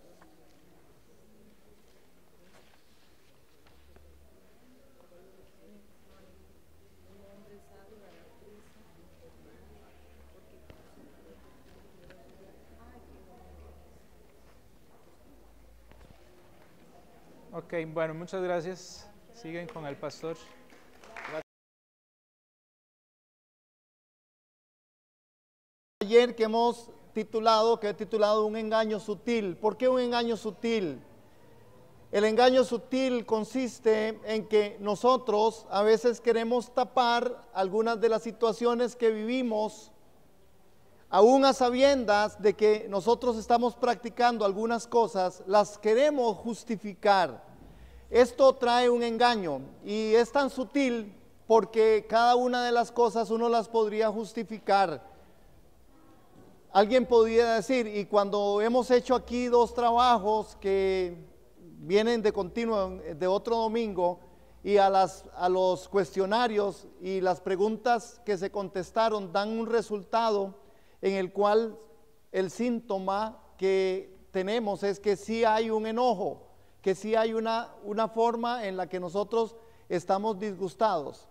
Ok, bueno, muchas gracias. Siguen con el pastor. Ayer que he titulado Un engaño sutil. ¿Por qué un engaño sutil? El engaño sutil consiste en que nosotros a veces queremos tapar algunas de las situaciones que vivimos, aún a sabiendas de que nosotros estamos practicando algunas cosas, las queremos justificar. Esto trae un engaño y es tan sutil porque cada una de las cosas uno las podría justificar. Alguien podría decir, y cuando hemos hecho aquí 2 trabajos que vienen de continuo de otro domingo, y a los cuestionarios y las preguntas que se contestaron dan un resultado en el cual el síntoma que tenemos es que sí hay un enojo, que sí hay una forma en la que nosotros estamos disgustados.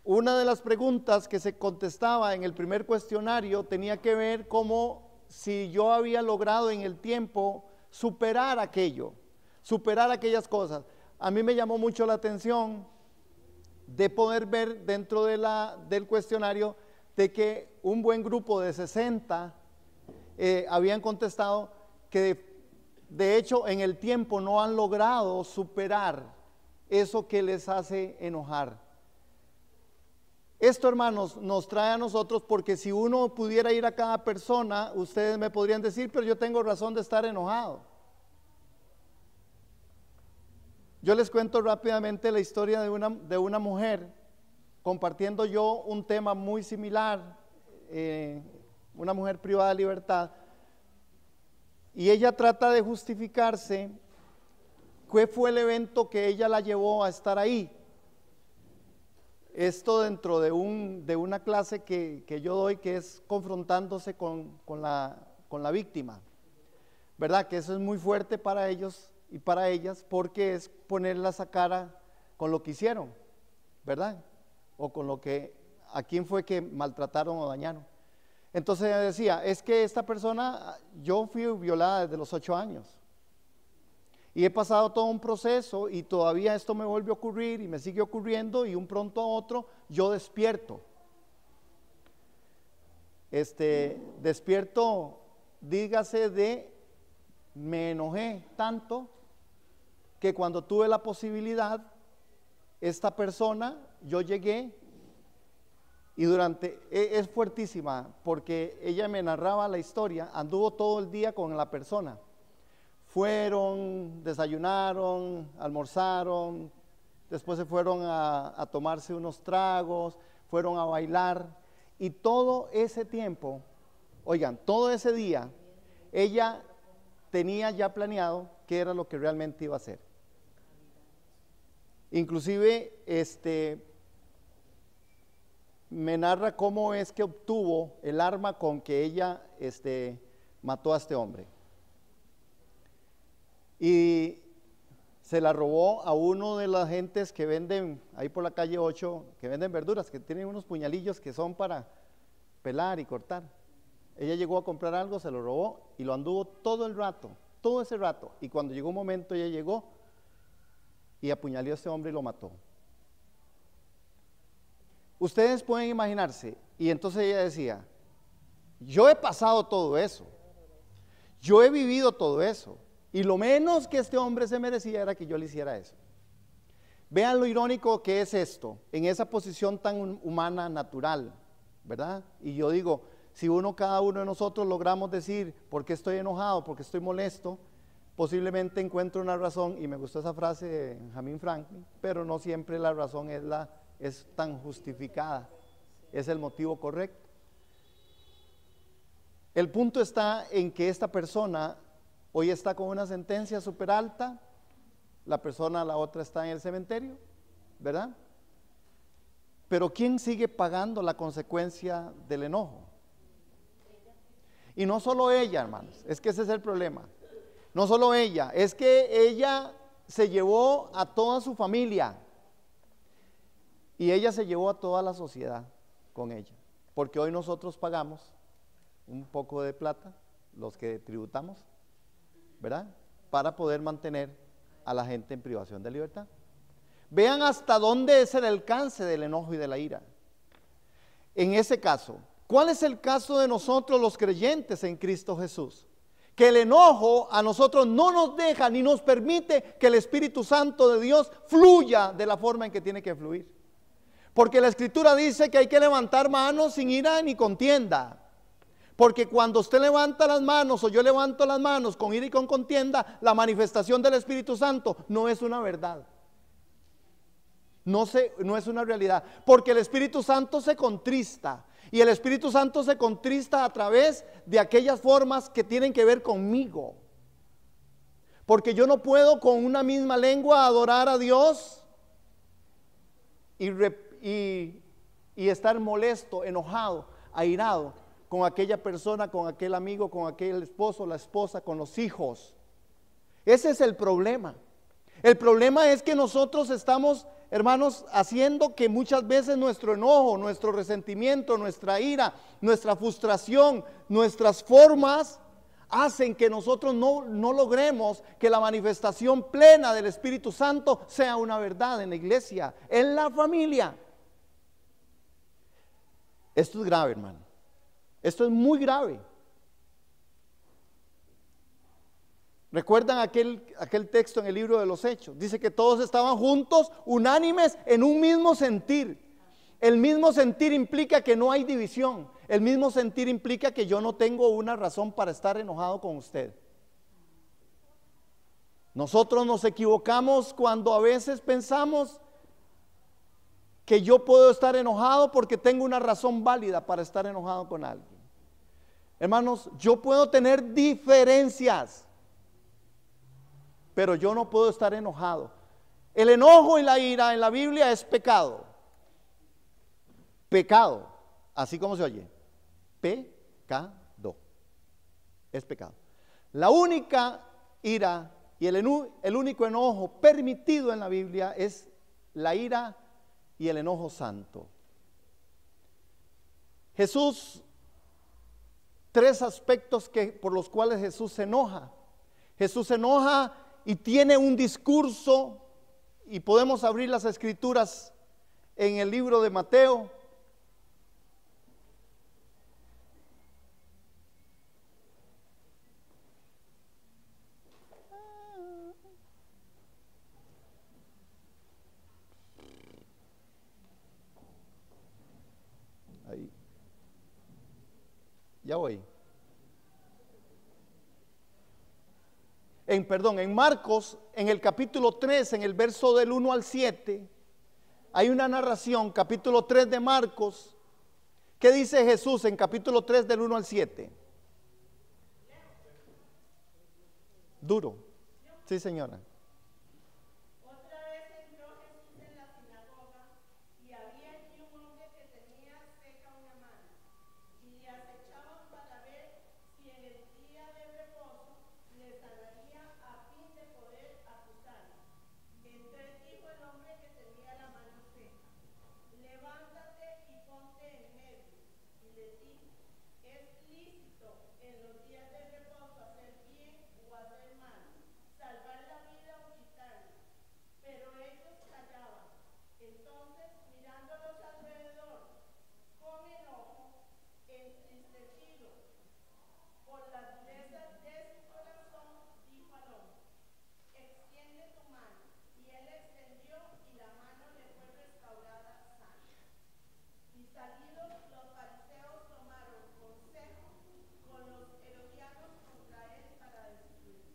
Una de las preguntas que se contestaba en el primer cuestionario tenía que ver como si yo había logrado en el tiempo superar aquello, superar aquellas cosas. A mí me llamó mucho la atención de poder ver dentro del cuestionario de que un buen grupo de 60 habían contestado que de hecho en el tiempo no han logrado superar eso que les hace enojar. Esto, hermanos, nos trae a nosotros porque si uno pudiera ir a cada persona, ustedes me podrían decir, pero yo tengo razón de estar enojado. Yo les cuento rápidamente la historia de una mujer, compartiendo yo un tema muy similar, una mujer privada de libertad, y ella trata de justificarse qué fue el evento que ella la llevó a estar ahí. Esto dentro de una clase que yo doy, que es confrontándose con la víctima, ¿verdad? Que eso es muy fuerte para ellos y para ellas, porque es ponerlas a cara con lo que hicieron, ¿verdad? O con a quién fue que maltrataron o dañaron. Entonces ella decía, es que esta persona, yo fui violada desde los 8 años. Y he pasado todo un proceso y todavía esto me vuelve a ocurrir y me sigue ocurriendo y un pronto a otro yo despierto. Despierto, dígase me enojé tanto que cuando tuve la posibilidad, esta persona, yo llegué y es fuertísima porque ella me narraba la historia, anduvo todo el día con la persona. Fueron, desayunaron, almorzaron, después se fueron a tomarse unos tragos, fueron a bailar y todo ese tiempo, oigan, todo ese día, ella tenía ya planeado qué era lo que realmente iba a hacer. Inclusive, me narra cómo es que obtuvo el arma con que ella mató a este hombre. Y se la robó a uno de las gentes que venden ahí por la calle 8, que venden verduras, que tienen unos puñalillos que son para pelar y cortar. Ella llegó a comprar algo, se lo robó y lo anduvo todo el rato, todo ese rato. Y cuando llegó un momento, ella llegó y apuñaló a ese hombre y lo mató. Ustedes pueden imaginarse, y entonces ella decía, yo he pasado todo eso, yo he vivido todo eso. Y lo menos que este hombre se merecía era que yo le hiciera eso. Vean lo irónico que es esto, en esa posición tan humana, natural, ¿verdad? Y yo digo, si cada uno de nosotros logramos decir, ¿por qué estoy enojado? ¿Por qué estoy molesto? Posiblemente encuentro una razón, y me gustó esa frase de Benjamin Franklin, pero no siempre la razón es tan justificada, es el motivo correcto. El punto está en que esta persona hoy está con una sentencia súper alta, la otra está en el cementerio, ¿verdad? Pero ¿quién sigue pagando la consecuencia del enojo? Y no solo ella, hermanos, es que ese es el problema. No solo ella, es que ella se llevó a toda su familia y ella se llevó a toda la sociedad con ella, porque hoy nosotros pagamos un poco de plata, los que tributamos, ¿verdad? Para poder mantener a la gente en privación de libertad. Vean hasta dónde es el alcance del enojo y de la ira. En ese caso, ¿cuál es el caso de nosotros los creyentes en Cristo Jesús? Que el enojo a nosotros no nos deja ni nos permite que el Espíritu Santo de Dios fluya de la forma en que tiene que fluir. Porque la Escritura dice que hay que levantar manos sin ira ni contienda. Porque cuando usted levanta las manos o yo levanto las manos con ira y con contienda, la manifestación del Espíritu Santo no es una verdad. No es una realidad. Porque el Espíritu Santo se contrista. Y el Espíritu Santo se contrista a través de aquellas formas que tienen que ver conmigo. Porque yo no puedo con una misma lengua adorar a Dios y estar molesto, enojado, airado con aquella persona, con aquel amigo, con aquel esposo, la esposa, con los hijos. Ese es el problema. El problema es que nosotros estamos, hermanos, haciendo que muchas veces nuestro enojo, nuestro resentimiento, nuestra ira, nuestra frustración, nuestras formas hacen que nosotros no logremos que la manifestación plena del Espíritu Santo sea una verdad en la iglesia, en la familia. Esto es grave, hermano. Esto es muy grave. ¿Recuerdan aquel texto en el libro de los Hechos? Dice que todos estaban juntos, unánimes, en un mismo sentir. El mismo sentir implica que no hay división. El mismo sentir implica que yo no tengo una razón para estar enojado con usted. Nosotros nos equivocamos cuando a veces pensamos que yo puedo estar enojado porque tengo una razón válida para estar enojado con alguien. Hermanos, yo puedo tener diferencias, pero yo no puedo estar enojado. El enojo y la ira en la Biblia es pecado. Pecado, así como se oye. Pecado. Es pecado. La única ira y el único enojo permitido en la Biblia es la ira y el enojo santo. Jesús, tres aspectos por los cuales Jesús se enoja. Jesús se enoja y tiene un discurso, y podemos abrir las escrituras en el libro de Mateo. Ahí. Ya voy. En Marcos, en el capítulo 3, en el verso del 1 al 7, hay una narración, capítulo 3 de Marcos, ¿qué dice Jesús en capítulo 3 del 1 al 7? Duro. Sí, señora. Otra vez entró Jesús en la sinagoga y había allí un hombre que tenía seca una mano y le acechaban para ver si en el día de reposo le sanaría a fin de poder acusarlo. Entonces dijo el hombre que tenía la mano seca: levántate y ponte en medio. Y les dijo: es lícito en los días de reposo hacer bien o hacer mal, salvar la vida o quitarla. Pero ellos callaban. Entonces, mirándolos alrededor, con enojo, entristecido por la dureza de su corazón, dijo al hombre: extiende tu mano. Y él extendió, y la mano le fue restaurada sana. Y salidos los fariseos tomaron consejo con los herodianos contra él para destruirlo.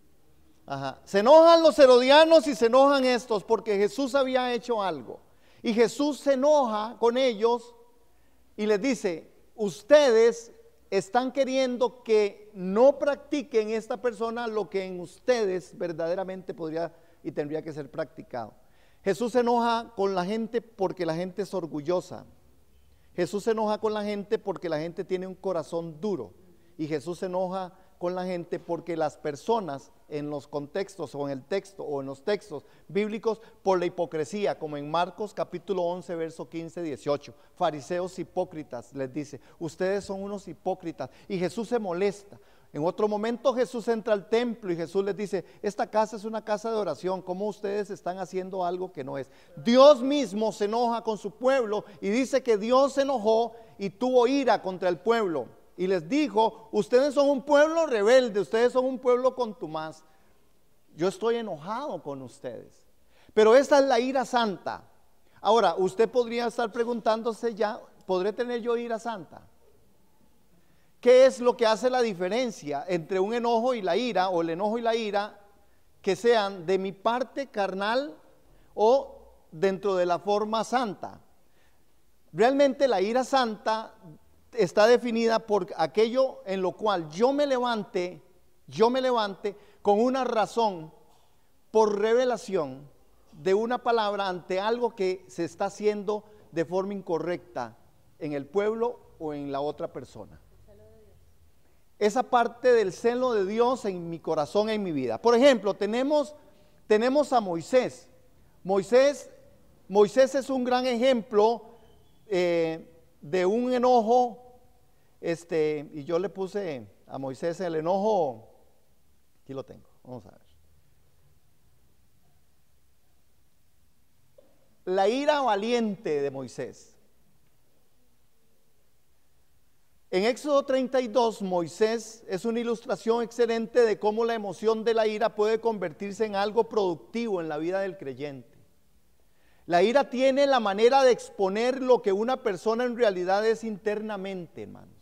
Ajá. Se enojan los herodianos y se enojan estos porque Jesús había hecho algo. Y Jesús se enoja con ellos y les dice: ustedes están queriendo que no practiquen esta persona lo que en ustedes verdaderamente podría y tendría que ser practicado. Jesús se enoja con la gente porque la gente es orgullosa. Jesús se enoja con la gente porque la gente tiene un corazón duro. Y Jesús se enoja con la gente porque las personas en los contextos o en el texto o en los textos bíblicos, por la hipocresía, como en Marcos capítulo 11 verso 15-18, fariseos hipócritas, les dice: ustedes son unos hipócritas. Y Jesús se molesta. En otro momento Jesús entra al templo y Jesús les dice, esta casa es una casa de oración, ¿cómo ustedes están haciendo algo que no es? Dios mismo se enoja con su pueblo y dice que Dios se enojó y tuvo ira contra el pueblo. Y les dijo, ustedes son un pueblo rebelde, ustedes son un pueblo contumaz. Yo estoy enojado con ustedes. Pero esta es la ira santa. Ahora, usted podría estar preguntándose ya, ¿podré tener yo ira santa? ¿Qué es lo que hace la diferencia entre un enojo y la ira, o el enojo y la ira, que sean de mi parte carnal o dentro de la forma santa? Realmente la ira santa está definida por aquello en lo cual yo me levante con una razón por revelación de una palabra ante algo que se está haciendo de forma incorrecta en el pueblo o en la otra persona. Esa parte del celo de Dios en mi corazón, en mi vida. Por ejemplo, tenemos a Moisés. Moisés es un gran ejemplo de un enojo, y yo le puse a Moisés el enojo, aquí lo tengo, vamos a ver. La ira valiente de Moisés. En Éxodo 32, Moisés es una ilustración excelente de cómo la emoción de la ira puede convertirse en algo productivo en la vida del creyente. La ira tiene la manera de exponer lo que una persona en realidad es internamente, hermanos.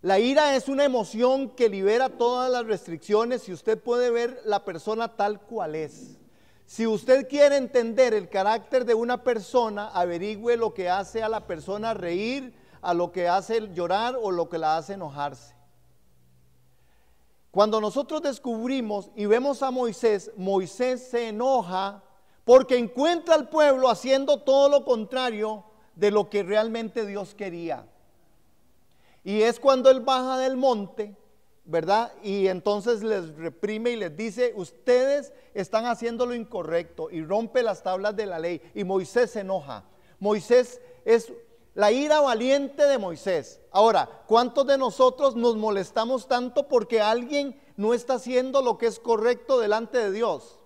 La ira es una emoción que libera todas las restricciones y usted puede ver la persona tal cual es. Si usted quiere entender el carácter de una persona, averigüe lo que hace a la persona reír, a lo que hace llorar o lo que la hace enojarse. Cuando nosotros descubrimos y vemos a Moisés, Moisés se enoja porque encuentra al pueblo haciendo todo lo contrario de lo que realmente Dios quería. Y es cuando él baja del monte, ¿verdad? Y entonces les reprime y les dice, ustedes están haciendo lo incorrecto, y rompe las tablas de la ley. Y Moisés se enoja. Moisés es la ira valiente de Moisés. Ahora, ¿cuántos de nosotros nos molestamos tanto porque alguien no está haciendo lo que es correcto delante de Dios?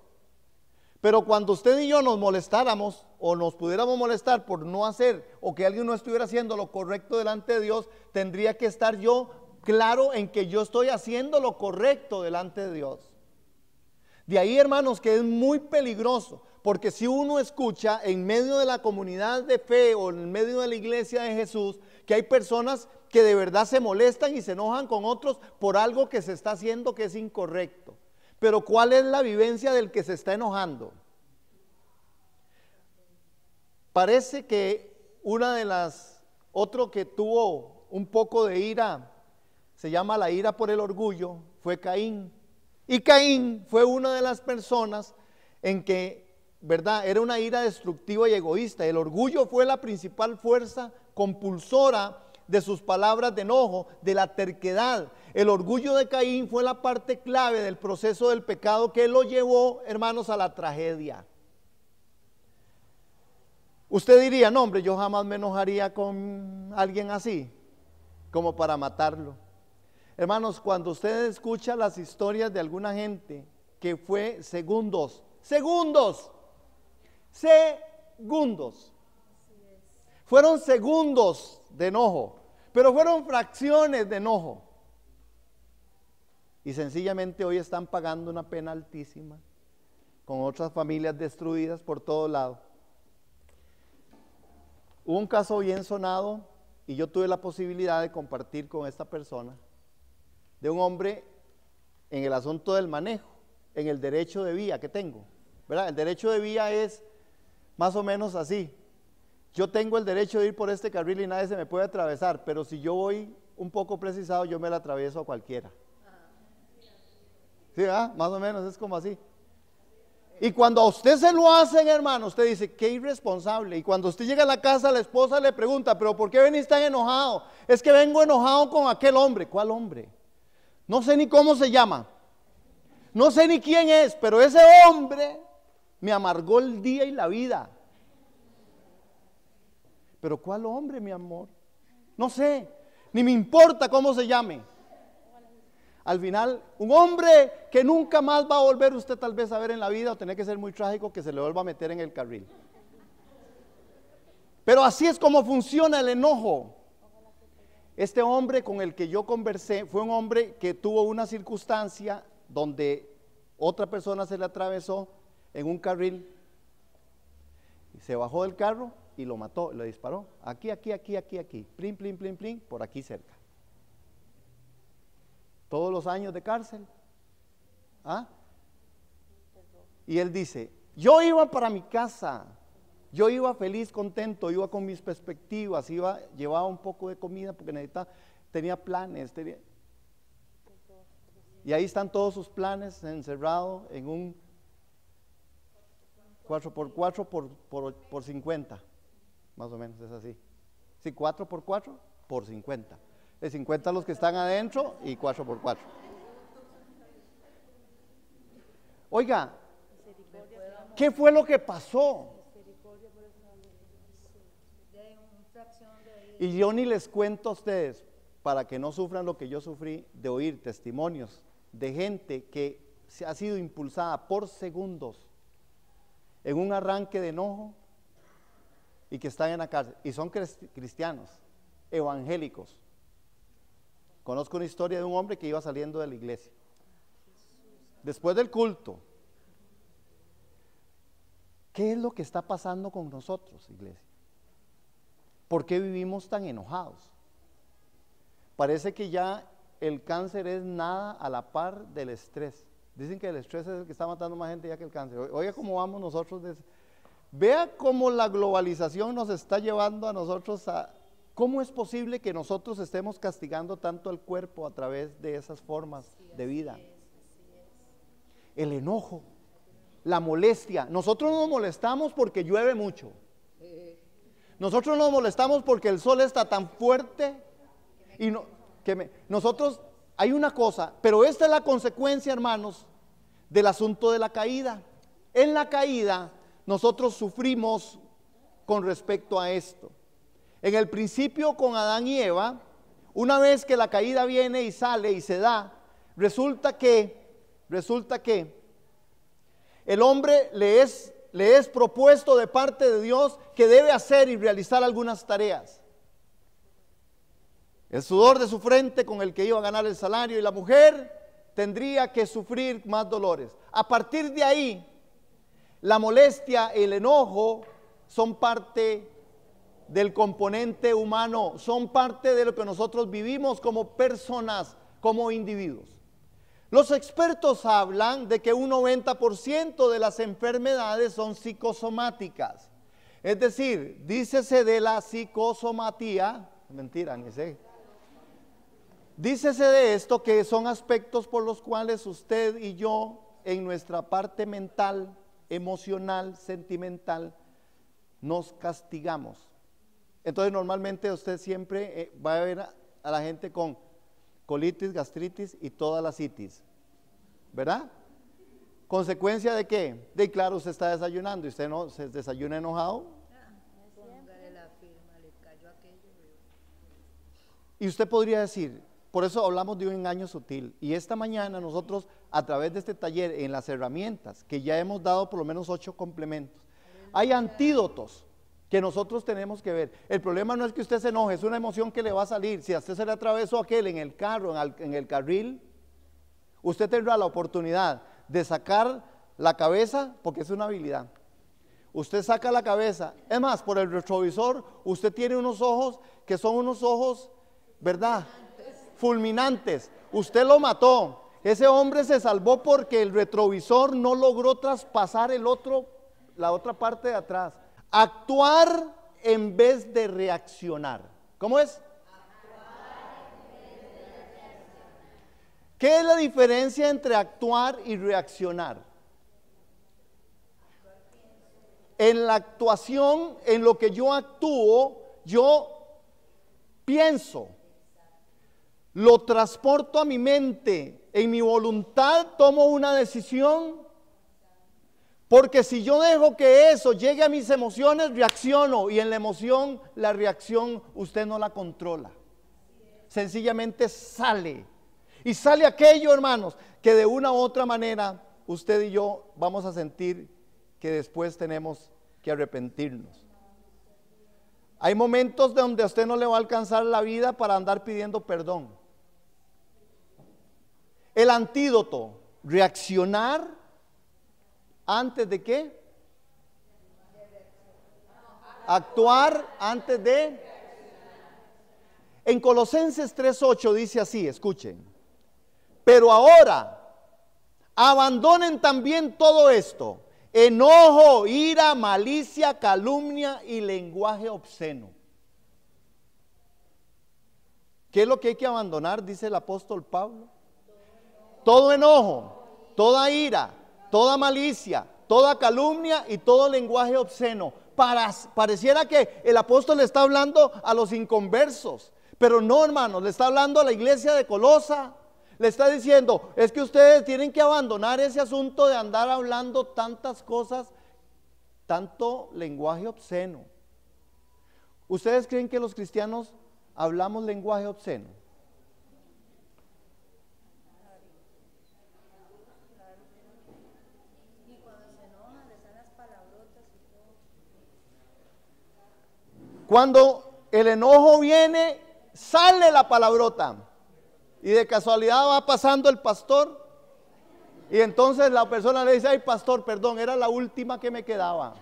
Pero cuando usted y yo nos molestáramos o nos pudiéramos molestar por no hacer o que alguien no estuviera haciendo lo correcto delante de Dios, tendría que estar yo claro en que yo estoy haciendo lo correcto delante de Dios. De ahí, hermanos, que es muy peligroso, porque si uno escucha en medio de la comunidad de fe o en medio de la iglesia de Jesús que hay personas que de verdad se molestan y se enojan con otros por algo que se está haciendo que es incorrecto. Pero ¿cuál es la vivencia del que se está enojando? Parece que otro que tuvo un poco de ira, se llama la ira por el orgullo, fue Caín. Y Caín fue una de las personas en que, ¿verdad?, era una ira destructiva y egoísta. El orgullo fue la principal fuerza compulsora de sus palabras de enojo, de la terquedad. El orgullo de Caín fue la parte clave del proceso del pecado que lo llevó, hermanos, a la tragedia. Usted diría, no hombre, yo jamás me enojaría con alguien así, como para matarlo. Hermanos, cuando usted escucha las historias de alguna gente que fue segundos, fueron segundos de enojo, pero fueron fracciones de enojo. Y sencillamente hoy están pagando una pena altísima, con otras familias destruidas por todo lado. Hubo un caso bien sonado y yo tuve la posibilidad de compartir con esta persona, de un hombre en el asunto del manejo, en el derecho de vía que tengo, ¿verdad? El derecho de vía es más o menos así. Yo tengo el derecho de ir por este carril y nadie se me puede atravesar, pero si yo voy un poco precisado, yo me la atravieso a cualquiera. ¿Sí, verdad? Más o menos es como así. Y cuando a usted se lo hacen, hermano, usted dice, qué irresponsable. Y cuando usted llega a la casa, la esposa le pregunta, pero ¿por qué venís tan enojado? Es que vengo enojado con aquel hombre. ¿Cuál hombre? No sé ni cómo se llama, no sé ni quién es, pero ese hombre me amargó el día y la vida. Pero ¿cuál hombre, mi amor? No sé, ni me importa cómo se llame. Al final, un hombre que nunca más va a volver usted tal vez a ver en la vida, o tener que ser muy trágico que se le vuelva a meter en el carril. Pero así es como funciona el enojo. Este hombre con el que yo conversé fue un hombre que tuvo una circunstancia donde otra persona se le atravesó en un carril, y se bajó del carro y lo mató, le disparó, aquí, plin, plin, plin, plin, por aquí cerca. Todos los años de cárcel. ¿Ah? Y él dice, yo iba para mi casa, yo iba feliz, contento, iba con mis perspectivas, llevaba un poco de comida porque tenía planes, y ahí están todos sus planes encerrados en un 4x4 por 50, más o menos es así. Sí, 4x4 por 50. De 50 los que están adentro y 4x4. Oiga, ¿qué fue lo que pasó? Y yo ni les cuento a ustedes, para que no sufran lo que yo sufrí, de oír testimonios de gente que se ha sido impulsada por segundos en un arranque de enojo y que están en la cárcel. Y son cristianos, evangélicos. Conozco una historia de un hombre que iba saliendo de la iglesia. Después del culto. ¿Qué es lo que está pasando con nosotros, iglesia? ¿Por qué vivimos tan enojados? Parece que ya el cáncer es nada a la par del estrés. Dicen que el estrés es el que está matando más gente ya que el cáncer. Oiga cómo vamos nosotros. Vea cómo la globalización nos está llevando a nosotros a... ¿Cómo es posible que nosotros estemos castigando tanto al cuerpo a través de esas formas de vida? El enojo, la molestia. Nosotros nos molestamos porque llueve mucho. Nosotros nos molestamos porque el sol está tan fuerte y nosotros, hay una cosa, pero esta es la consecuencia, hermanos, del asunto de la caída. En la caída nosotros sufrimos con respecto a esto. En el principio con Adán y Eva, una vez que la caída viene y sale y se da, resulta que el hombre le es propuesto de parte de Dios que debe hacer y realizar algunas tareas. El sudor de su frente con el que iba a ganar el salario, y la mujer tendría que sufrir más dolores. A partir de ahí, la molestia, el enojo son parte del componente humano, son parte de lo que nosotros vivimos como personas, como individuos. Los expertos hablan de que un 90% de las enfermedades son psicosomáticas. Es decir, dícese de la psicosomatía, mentira, ni sé. Dícese de esto que son aspectos por los cuales usted y yo en nuestra parte mental, emocional, sentimental, nos castigamos. Entonces normalmente usted siempre va a ver a la gente con colitis, gastritis y toda la citis, ¿verdad? ¿Consecuencia de qué? De claro, usted está desayunando y usted no se desayuna enojado. Y usted podría decir, por eso hablamos de un engaño sutil. Y esta mañana nosotros, a través de este taller, en las herramientas, que ya hemos dado por lo menos 8 complementos, hay antídotos que nosotros tenemos que ver. El problema no es que usted se enoje, es una emoción que le va a salir. Si a usted se le atravesó aquel en el carro, en el carril, usted tendrá la oportunidad de sacar la cabeza, porque es una habilidad. Usted saca la cabeza, es más, por el retrovisor, usted tiene unos ojos que son unos ojos, ¿verdad? Fulminantes. Usted lo mató. Ese hombre se salvó porque el retrovisor no logró traspasar la otra parte de atrás. Actuar en vez de reaccionar. ¿Cómo es? ¿Qué es la diferencia entre actuar y reaccionar? En la actuación, en lo que yo actúo, yo pienso, lo transporto a mi mente, en mi voluntad tomo una decisión. Porque si yo dejo que eso llegue a mis emociones, reacciono, y en la emoción, la reacción usted no la controla. Sencillamente sale. Y sale aquello, hermanos, que de una u otra manera usted y yo vamos a sentir que después tenemos que arrepentirnos. Hay momentos donde a usted no le va a alcanzar la vida para andar pidiendo perdón. El antídoto, reaccionar antes de qué? Actuar antes de. En Colosenses 3:8 dice así, escuchen. Pero ahora, abandonen también todo esto: enojo, ira, malicia, calumnia y lenguaje obsceno. ¿Qué es lo que hay que abandonar? Dice el apóstol Pablo. Todo enojo, toda ira, toda malicia, toda calumnia y todo lenguaje obsceno. Pareciera que el apóstol le está hablando a los inconversos, pero no, hermanos, le está hablando a la iglesia de Colosa. Le está diciendo, es que ustedes tienen que abandonar ese asunto de andar hablando tantas cosas, tanto lenguaje obsceno. ¿Ustedes creen que los cristianos hablamos lenguaje obsceno? Cuando el enojo viene, sale la palabrota. Y de casualidad va pasando el pastor. Y entonces la persona le dice, ay pastor, perdón, era la última que me quedaba.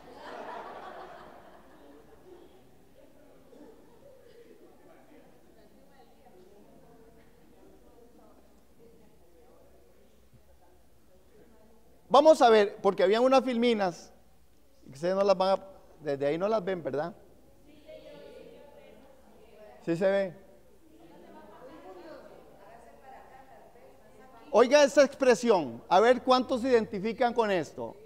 Vamos a ver, porque habían unas filminas, que ustedes no las van a, desde ahí no las ven, ¿verdad? ¿Sí se ve? Oiga esta expresión, a ver cuántos se identifican con esto.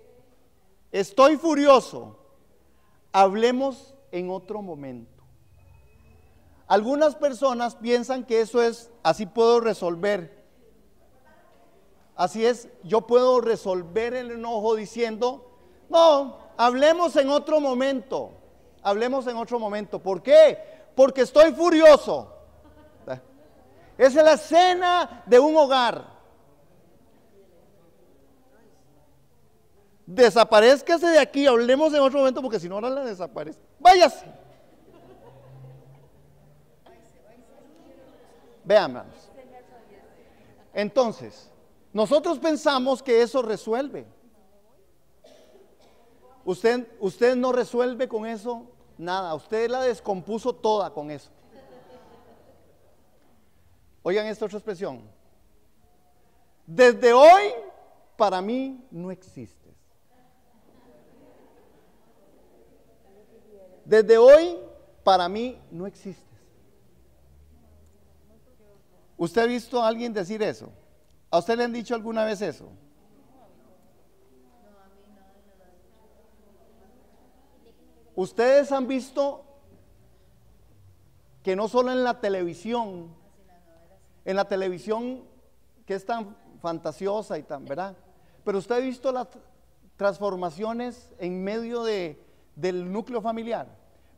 Estoy furioso, hablemos en otro momento. Algunas personas piensan que eso es, así puedo resolver. Así es, yo puedo resolver el enojo diciendo, no, hablemos en otro momento. Hablemos en otro momento. ¿Por qué? Porque estoy furioso. Esa es la escena de un hogar. Desaparezcase de aquí, hablemos en otro momento, porque si no ahora la desaparece. Váyase. Vean, hermanos. Entonces, nosotros pensamos que eso resuelve. Usted no resuelve con eso nada. Usted la descompuso toda con eso. Oigan esta otra expresión. Desde hoy, para mí no existes. Desde hoy, para mí no existes. ¿Usted ha visto a alguien decir eso? ¿A usted le han dicho alguna vez eso? Ustedes han visto que no solo en la televisión que es tan fantasiosa y tan, ¿verdad? Pero usted ha visto las transformaciones en medio del núcleo familiar.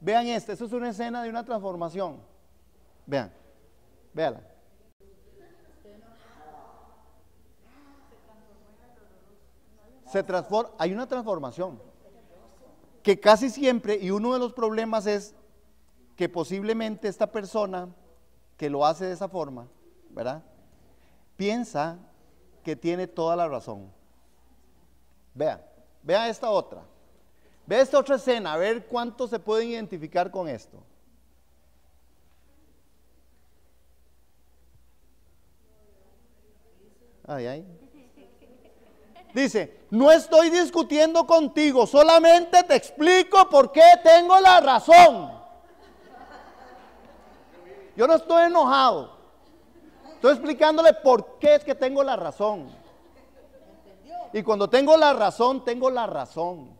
Vean esto es una escena de una transformación. Vean, véala. Hay una transformación que casi siempre, y uno de los problemas es que posiblemente esta persona que lo hace de esa forma, ¿verdad? Piensa que tiene toda la razón. Vea esta otra. Vea esta otra escena, a ver cuántos se pueden identificar con esto. Ay. Dice, no estoy discutiendo contigo, solamente te explico por qué tengo la razón. Yo no estoy enojado, estoy explicándole por qué es que tengo la razón. Y cuando tengo la razón, tengo la razón.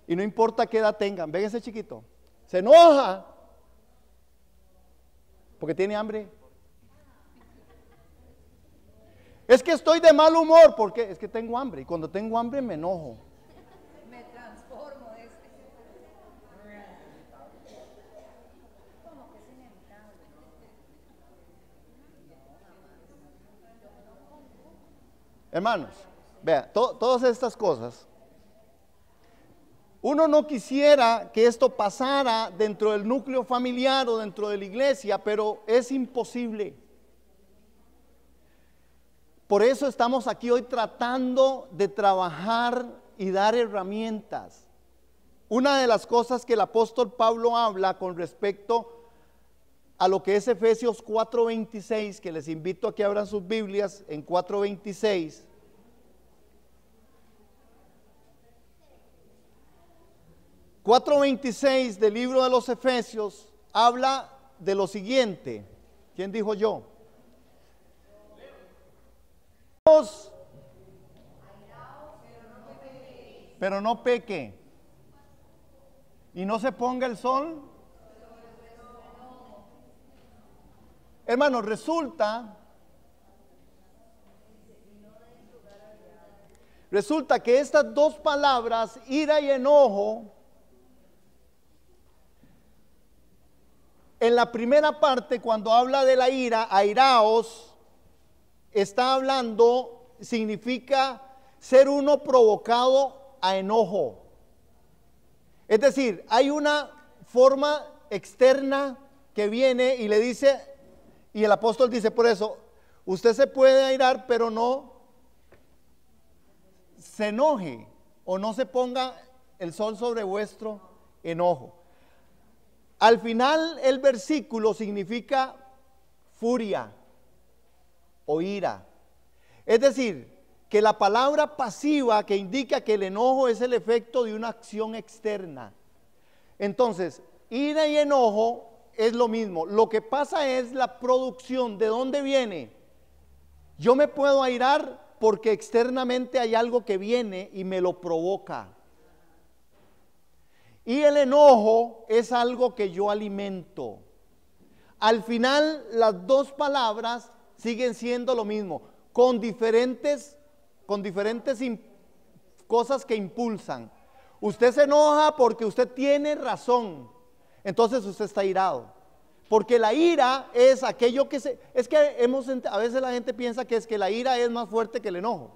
Y no importa qué edad tengan, ven ese chiquito, se enoja porque tiene hambre. Es que estoy de mal humor, porque es que tengo hambre, y cuando tengo hambre me enojo. Me transformo. Hermanos, vea, todas estas cosas, uno no quisiera que esto pasara dentro del núcleo familiar o dentro de la iglesia, pero es imposible. Por eso estamos aquí hoy tratando de trabajar y dar herramientas. Una de las cosas que el apóstol Pablo habla con respecto a lo que es Efesios 4:26, que les invito a que abran sus Biblias en 4:26. del libro de los Efesios habla de lo siguiente. ¿Quién dijo yo? Pero no peque. Y no se ponga el sol. Hermanos, resulta que estas dos palabras, ira y enojo, en la primera parte, cuando habla de la ira, airaos, está hablando, significa ser uno provocado a enojo. Es decir, hay una forma externa que viene y le dice, y el apóstol dice por eso, usted se puede airar, pero no se enoje o no se ponga el sol sobre vuestro enojo. Al final el versículo significa furia o ira. Es decir, que la palabra pasiva que indica que el enojo es el efecto de una acción externa. Entonces, ira y enojo es lo mismo. Lo que pasa es la producción. ¿De dónde viene? Yo me puedo airar porque externamente hay algo que viene y me lo provoca. Y el enojo es algo que yo alimento. Al final, las dos palabras siguen siendo lo mismo, con diferentes cosas que impulsan. Usted se enoja porque usted tiene razón, entonces usted está irado. Porque la ira es aquello que es que a veces la gente piensa que es que la ira es más fuerte que el enojo.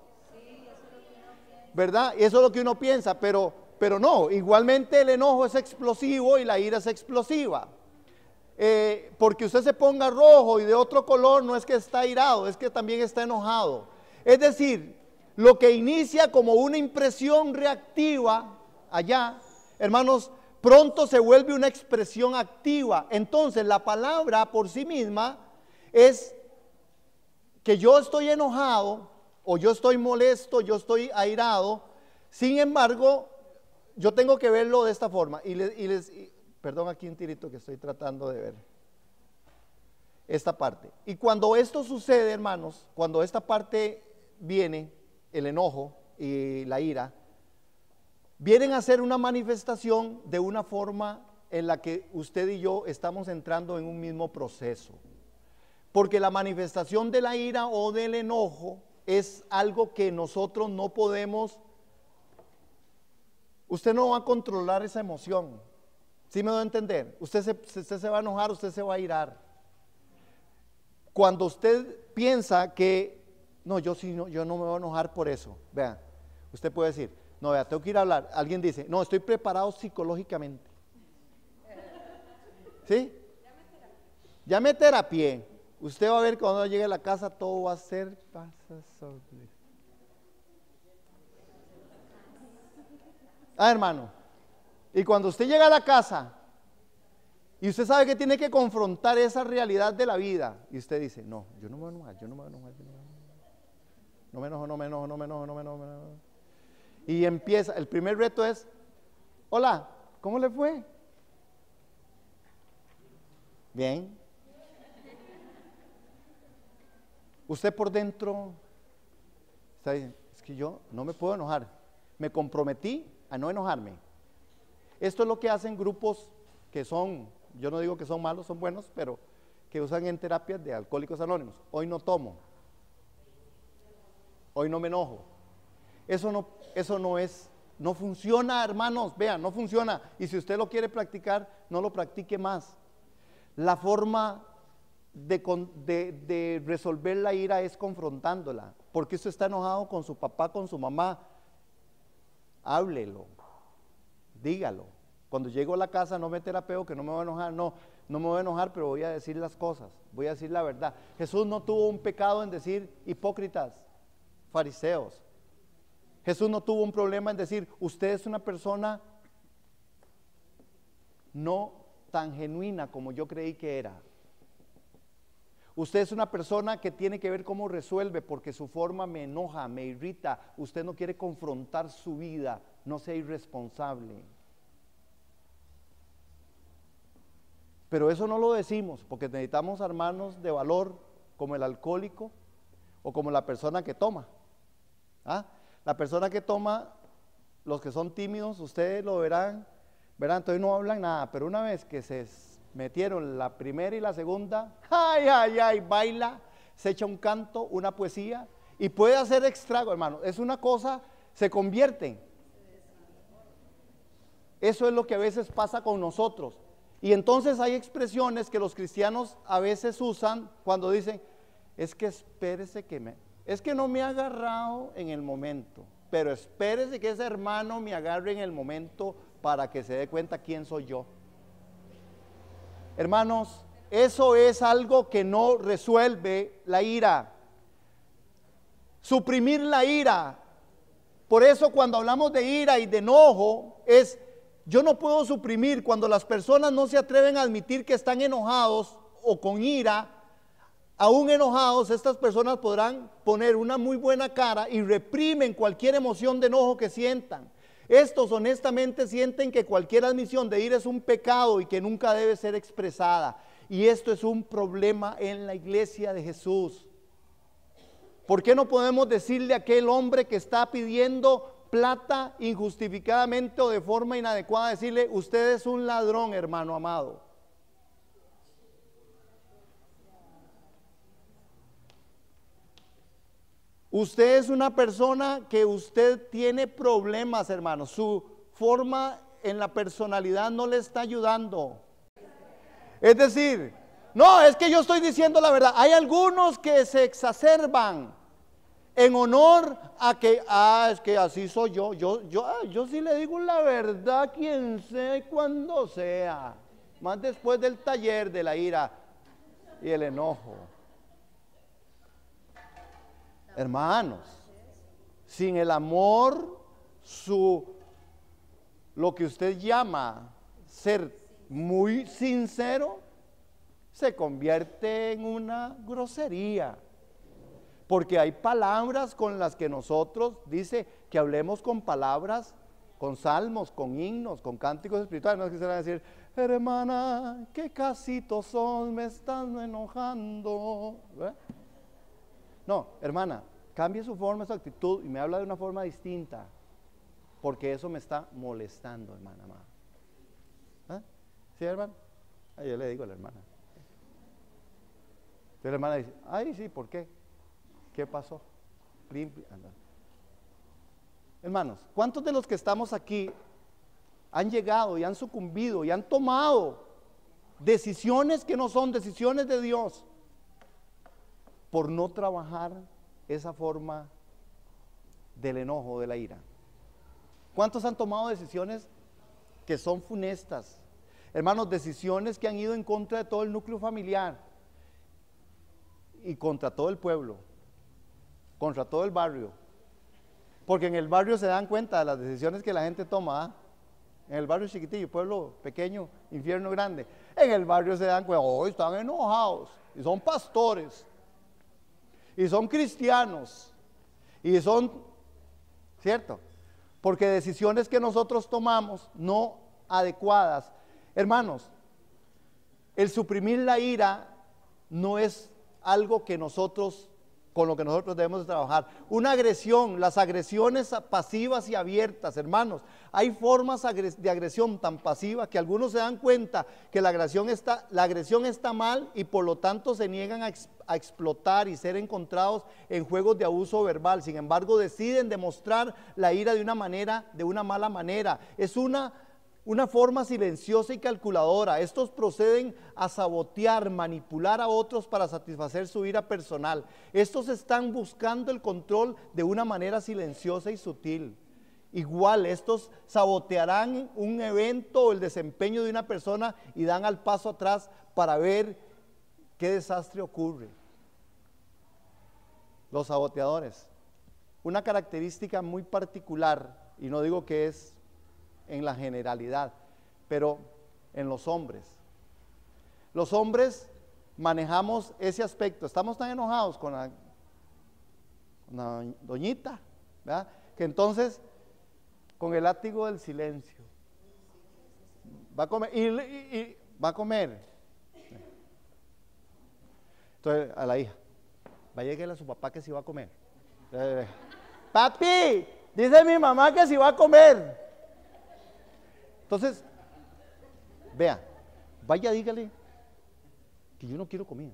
¿Verdad? Y eso es lo que uno piensa, pero no, igualmente el enojo es explosivo y la ira es explosiva. Porque usted se ponga rojo y de otro color no es que está irado, es que también está enojado. Es decir, lo que inicia como una impresión reactiva allá, hermanos, pronto se vuelve una expresión activa. Entonces la palabra por sí misma es que yo estoy enojado o yo estoy molesto, yo estoy airado. Sin embargo, yo tengo que verlo de esta forma. Perdón aquí un tirito que estoy tratando de ver esta parte. Y cuando esto sucede, hermanos, cuando esta parte viene, el enojo y la ira, vienen a ser una manifestación de una forma en la que usted y yo estamos entrando en un mismo proceso. Porque la manifestación de la ira o del enojo es algo que nosotros no podemos, usted no va a controlar esa emoción. ¿Sí me doy a entender? Usted se va a enojar, usted se va a irar. Cuando usted piensa que, no, yo no me voy a enojar por eso. Vea, usted puede decir, no, vea, tengo que ir a hablar. Alguien dice, no, estoy preparado psicológicamente. ¿Sí? Llame terapia. Usted va a ver que cuando llegue a la casa todo va a ser pasable. Hermano, y cuando usted llega a la casa y usted sabe que tiene que confrontar esa realidad de la vida y usted dice, no, yo no me voy a enojar, no me enojo. Y empieza, el primer reto es, hola, ¿cómo le fue? Bien. Usted por dentro está diciendo, es que yo no me puedo enojar, me comprometí a no enojarme. Esto es lo que hacen grupos que son, yo no digo que son malos, son buenos, pero que usan en terapias de Alcohólicos Anónimos. Hoy no tomo, hoy no me enojo. Eso no funciona, hermanos, vean, no funciona. Y si usted lo quiere practicar, no lo practique más. La forma de resolver la ira es confrontándola. Porque usted está enojado con su papá, con su mamá, háblelo, dígalo. Cuando llego a la casa no me terapeo que no me voy a enojar, no me voy a enojar, pero voy a decir las cosas, voy a decir la verdad. Jesús no tuvo un pecado en decir hipócritas, fariseos. Jesús no tuvo un problema en decir, usted es una persona no tan genuina como yo creí que era. Usted es una persona que tiene que ver cómo resuelve, porque su forma me enoja, me irrita. Usted no quiere confrontar su vida, no sea irresponsable. Pero eso no lo decimos, porque necesitamos hermanos de valor, como el alcohólico o como la persona que toma. ¿Ah? La persona que toma, los que son tímidos, ustedes lo verán, entonces no hablan nada, pero una vez que se metieron la primera y la segunda, baila, se echa un canto, una poesía, y puede hacer estrago, hermano. Es una cosa, se convierten. Eso es lo que a veces pasa con nosotros. Y entonces hay expresiones que los cristianos a veces usan cuando dicen, es que espérese es que no me ha agarrado en el momento, pero espérese que ese hermano me agarre en el momento para que se dé cuenta quién soy yo. Hermanos, eso es algo que no resuelve la ira. Suprimir la ira. Por eso cuando hablamos de ira y de enojo, yo no puedo suprimir. Cuando las personas no se atreven a admitir que están enojados o con ira, aún enojados, estas personas podrán poner una muy buena cara y reprimen cualquier emoción de enojo que sientan. Estos honestamente sienten que cualquier admisión de ira es un pecado y que nunca debe ser expresada. Y esto es un problema en la iglesia de Jesús. ¿Por qué no podemos decirle a aquel hombre que está pidiendo plata injustificadamente o de forma inadecuada, decirle, usted es un ladrón, hermano amado? Usted es una persona que usted tiene problemas, hermano. Su forma en la personalidad no le está ayudando. Es decir, no, es que yo estoy diciendo la verdad. Hay algunos que se exacerban en honor a que, es que así soy yo. Yo sí le digo la verdad, quien sea y cuando sea. Más después del taller de la ira y el enojo. Hermanos, sin el amor, lo que usted llama ser muy sincero, se convierte en una grosería. Porque hay palabras con las que nosotros, dice que hablemos con palabras, con salmos, con himnos, con cánticos espirituales. No es que se van a decir, hermana, qué casitos son, me están enojando. ¿Eh? No, hermana, cambie su forma, su actitud y me habla de una forma distinta, porque eso me está molestando, hermana. ¿Eh? ¿Sí, hermano? Yo le digo a la hermana. Entonces la hermana dice, ay, sí, ¿por qué? ¿Qué pasó? Hermanos, ¿cuántos de los que estamos aquí han llegado y han sucumbido y han tomado decisiones que no son decisiones de Dios por no trabajar esa forma del enojo, de la ira? ¿Cuántos han tomado decisiones que son funestas? Hermanos, decisiones que han ido en contra de todo el núcleo familiar y contra todo el pueblo, contra todo el barrio. Porque en el barrio se dan cuenta de las decisiones que la gente toma, ¿ah? En el barrio chiquitillo, pueblo pequeño, infierno grande. En el barrio se dan cuenta, hoy están enojados, y son pastores, y son cristianos, y son, ¿cierto? Porque decisiones que nosotros tomamos no adecuadas. Hermanos, el suprimir la ira no es algo que con lo que nosotros debemos de trabajar. Una agresión, las agresiones pasivas y abiertas, hermanos, hay formas de agresión tan pasiva que algunos se dan cuenta que la agresión está mal y por lo tanto se niegan a explotar y ser encontrados en juegos de abuso verbal. Sin embargo, deciden demostrar la ira de una mala manera. Es una una forma silenciosa y calculadora. Estos proceden a sabotear, manipular a otros para satisfacer su ira personal. Estos están buscando el control de una manera silenciosa y sutil. Igual, estos sabotearán un evento o el desempeño de una persona y dan al paso atrás para ver qué desastre ocurre. Los saboteadores. Una característica muy particular, y no digo que es en la generalidad, pero en los hombres. Los hombres manejamos ese aspecto. Estamos tan enojados con la doñita, ¿verdad? Que entonces, con el látigo del silencio, va a comer, y va a comer. Entonces, a la hija, vaya a llegarle a su papá que si va a comer. Papi, dice mi mamá que si va a comer. Entonces, vea, vaya, dígale que yo no quiero comida.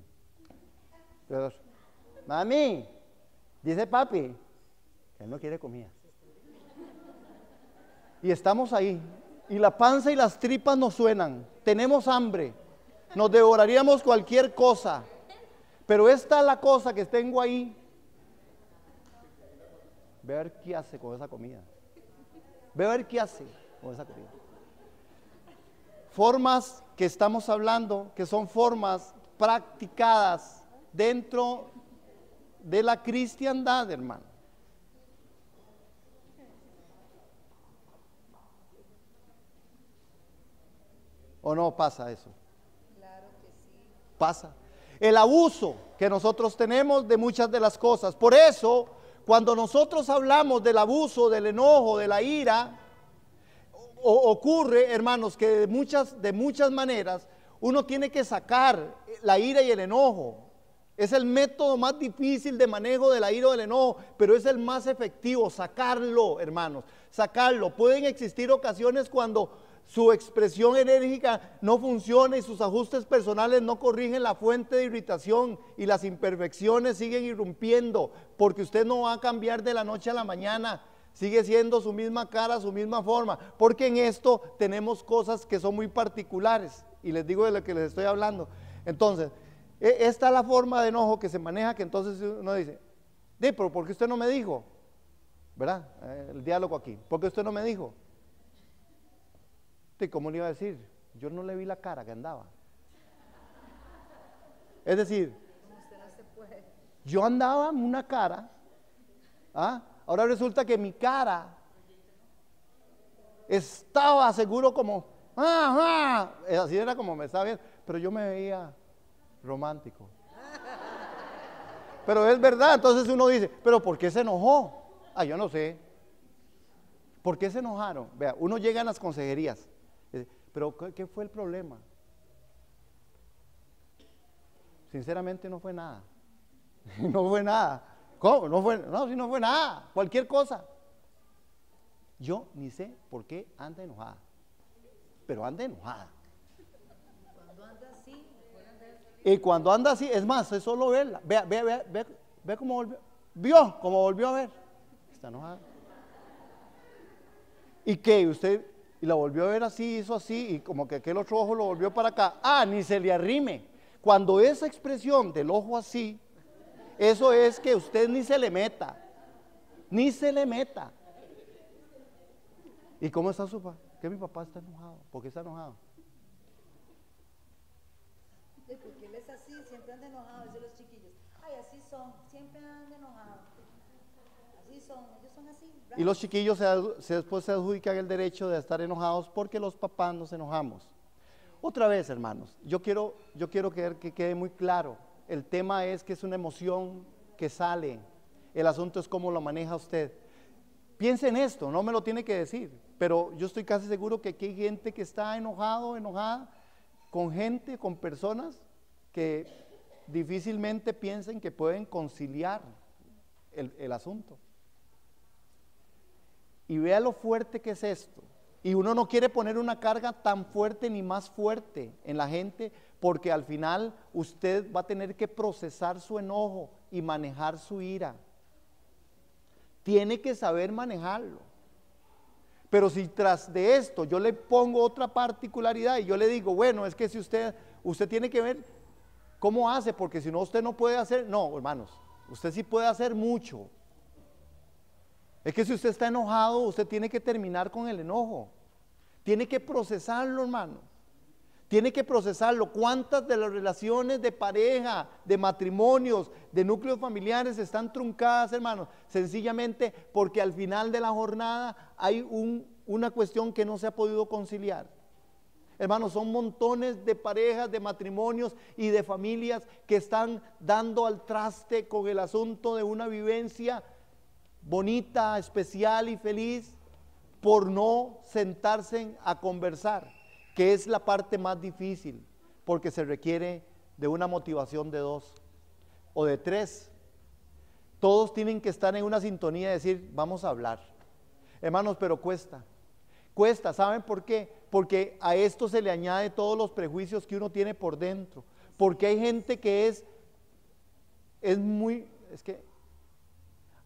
Mami, dice papi que él no quiere comida. Y estamos ahí, y la panza y las tripas nos suenan, tenemos hambre, nos devoraríamos cualquier cosa, pero esta es la cosa que tengo ahí. Ve a ver qué hace con esa comida. Ve a ver qué hace con esa comida. Formas que estamos hablando, que son formas practicadas dentro de la cristiandad, hermano. ¿O no pasa eso? Claro que sí. Pasa. El abuso que nosotros tenemos de muchas de las cosas. Por eso, cuando nosotros hablamos del abuso, del enojo, de la ira, ocurre, hermanos, que de muchas maneras uno tiene que sacar la ira y el enojo. Es el método más difícil de manejo de la ira o del enojo, pero es el más efectivo, sacarlo, hermanos, sacarlo. Pueden existir ocasiones cuando su expresión enérgica no funciona y sus ajustes personales no corrigen la fuente de irritación y las imperfecciones siguen irrumpiendo, porque usted no va a cambiar de la noche a la mañana. Sigue siendo su misma cara, su misma forma, porque en esto tenemos cosas que son muy particulares, y les digo de lo que les estoy hablando. Entonces, esta es la forma de enojo que se maneja, que entonces uno dice, pero ¿por qué usted no me dijo? ¿Verdad? El diálogo aquí, ¿por qué usted no me dijo? ¿Cómo le iba a decir? Yo no le vi la cara que andaba. Es decir, yo andaba en una cara, ahora resulta que mi cara estaba seguro como, así era como me estaba viendo, pero yo me veía romántico. Pero es verdad, entonces uno dice, pero ¿por qué se enojó? Yo no sé. ¿Por qué se enojaron? Vea, uno llega a las consejerías, pero ¿qué fue el problema? Sinceramente no fue nada. No fue nada. ¿Cómo? No fue nada, cualquier cosa. Yo ni sé por qué anda enojada, pero anda enojada. Cuando anda así, y cuando anda así, es más, es solo verla. Ve cómo volvió, a ver. Está enojada. ¿Y qué? Usted y la volvió a ver así, hizo así, y como que aquel otro ojo lo volvió para acá. Ni se le arrime. Cuando esa expresión del ojo así, eso es que usted ni se le meta. Ni se le meta. ¿Y cómo está su papá? Que mi papá está enojado. ¿Por qué está enojado? porque él es así, siempre anda enojado, dicen los chiquillos. Así son, siempre andan enojados. Así son, ellos son así. Y los chiquillos después se adjudican el derecho de estar enojados porque los papás nos enojamos. Otra vez, hermanos, yo quiero que quede muy claro. El tema es que es una emoción que sale. El asunto es cómo lo maneja usted. Piense en esto, no me lo tiene que decir, pero yo estoy casi seguro que aquí hay gente que está enojada, con personas que difícilmente piensen que pueden conciliar el asunto. Y vea lo fuerte que es esto. Y uno no quiere poner una carga tan fuerte ni más fuerte en la gente, porque al final usted va a tener que procesar su enojo y manejar su ira. Tiene que saber manejarlo. Pero si tras de esto yo le pongo otra particularidad y yo le digo, bueno, es que si usted tiene que ver cómo hace, porque si no usted no puede hacer, no, hermanos, usted sí puede hacer mucho. Es que si usted está enojado, usted tiene que terminar con el enojo. Tiene que procesarlo, hermano. Tiene que procesarlo. ¿Cuántas de las relaciones de pareja, de matrimonios, de núcleos familiares están truncadas, hermanos? Sencillamente porque al final de la jornada hay una cuestión que no se ha podido conciliar. Hermanos, son montones de parejas, de matrimonios y de familias que están dando al traste con el asunto de una vivencia bonita, especial y feliz por no sentarse a conversar, que es la parte más difícil, porque se requiere de una motivación de 2 o de 3. Todos tienen que estar en una sintonía y decir, vamos a hablar. Hermanos, pero cuesta, ¿saben por qué? Porque a esto se le añade todos los prejuicios que uno tiene por dentro, porque hay gente que es que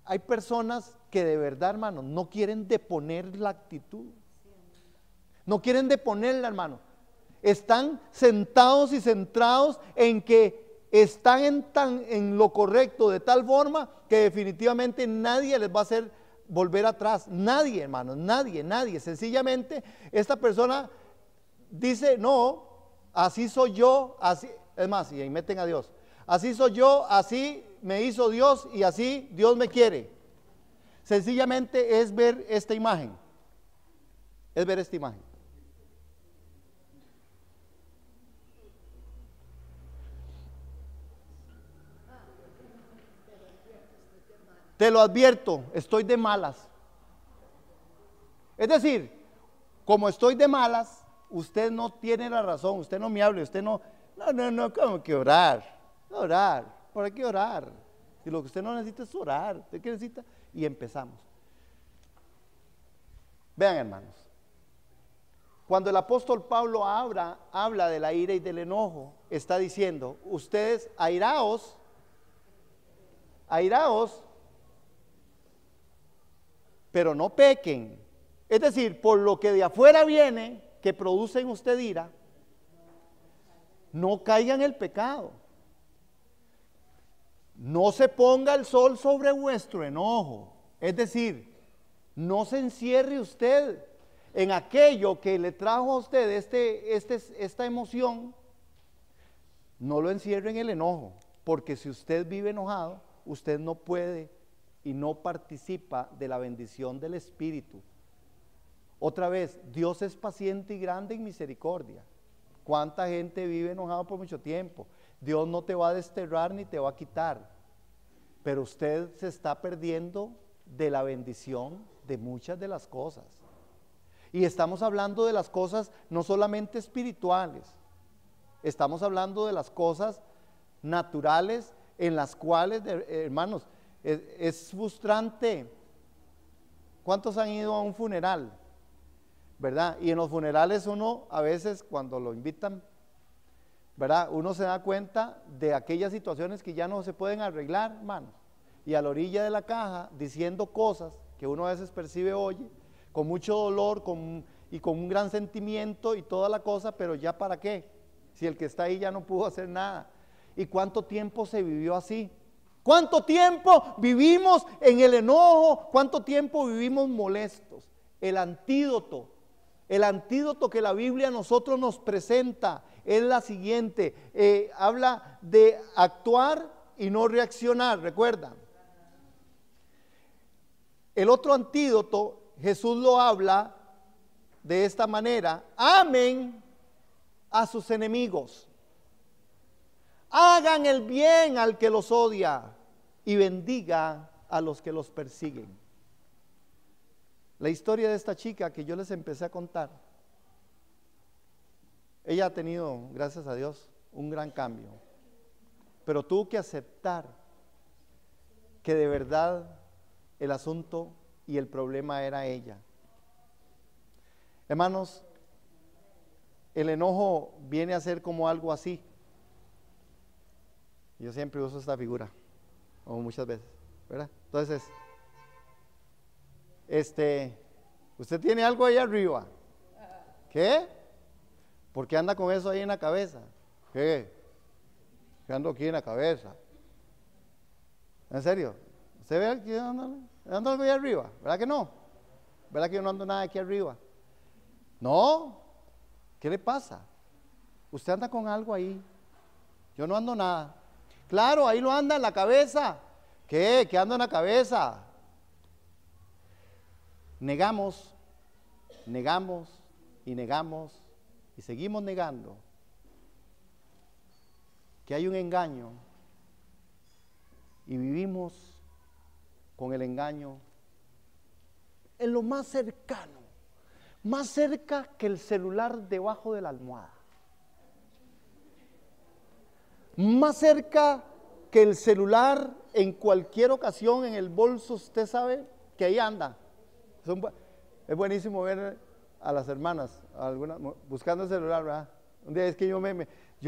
hay personas que de verdad, hermano, no quieren deponer la actitud. No quieren deponerla, hermano. Están sentados y centrados en que están en lo correcto de tal forma que definitivamente nadie les va a hacer volver atrás. Nadie, hermano, nadie. Sencillamente esta persona dice, no, así soy yo, así, es más, y ahí meten a Dios. Así soy yo, así me hizo Dios y así Dios me quiere. Sencillamente es ver esta imagen. Es ver esta imagen. Te lo advierto, estoy de malas. Es decir, como estoy de malas, usted no tiene la razón, usted no me hable, usted no, ¿cómo que orar? ¿Para qué orar? Si lo que usted no necesita es orar, ¿usted qué necesita? Y empezamos. Vean, hermanos, cuando el apóstol Pablo habla de la ira y del enojo, está diciendo, ustedes airaos, pero no pequen. Es decir, por lo que de afuera viene, que produce en usted ira, no caiga en el pecado. No se ponga el sol sobre vuestro enojo. Es decir, no se encierre usted en aquello que le trajo a usted esta emoción. No lo encierre en el enojo, porque si usted vive enojado, usted no puede y no participa de la bendición del Espíritu. Otra vez, Dios es paciente y grande en misericordia. ¿Cuánta gente vive enojado por mucho tiempo? Dios no te va a desterrar ni te va a quitar, pero usted se está perdiendo de la bendición de muchas de las cosas. Y estamos hablando de las cosas no solamente espirituales, estamos hablando de las cosas naturales en las cuales, hermanos, es frustrante. ¿Cuántos han ido a un funeral? ¿Verdad? Y en los funerales uno a veces cuando lo invitan, ¿verdad? Uno se da cuenta de aquellas situaciones que ya no se pueden arreglar, hermanos. Y a la orilla de la caja diciendo cosas que uno a veces percibe, oye, con mucho dolor y con un gran sentimiento y toda la cosa, pero ya para qué, si el que está ahí ya no pudo hacer nada. ¿Y cuánto tiempo se vivió así? ¿Cuánto tiempo vivimos en el enojo? ¿Cuánto tiempo vivimos molestos? El antídoto que la Biblia a nosotros nos presenta es la siguiente, habla de actuar y no reaccionar, ¿recuerdan? El otro antídoto, Jesús lo habla de esta manera: amen a sus enemigos, hagan el bien al que los odia y bendiga a los que los persiguen. La historia de esta chica que yo les empecé a contar, ella ha tenido, gracias a Dios, un gran cambio, pero tuvo que aceptar que de verdad el asunto y el problema era ella. Hermanos, el enojo viene a ser como algo así. Yo siempre uso esta figura, o muchas veces, ¿verdad? Entonces, Usted tiene algo ahí arriba. ¿Qué? ¿Por qué anda con eso ahí en la cabeza? ¿Qué? ¿Qué ando aquí en la cabeza? ¿En serio? ¿Usted ve que ando algo ahí arriba? ¿Verdad que no? ¿Verdad que yo no ando nada aquí arriba? No. ¿Qué le pasa? Usted anda con algo ahí. Yo no ando nada. Claro, ahí lo anda en la cabeza. ¿Qué? ¿Qué ando en la cabeza? Negamos, negamos y negamos y seguimos negando que hay un engaño y vivimos con el engaño en lo más cercano, más cerca que el celular debajo de la almohada, más cerca que el celular en cualquier ocasión en el bolso. Usted sabe que ahí anda. Es buenísimo ver a las hermanas buscando el celular, ¿verdad? Un día es que yo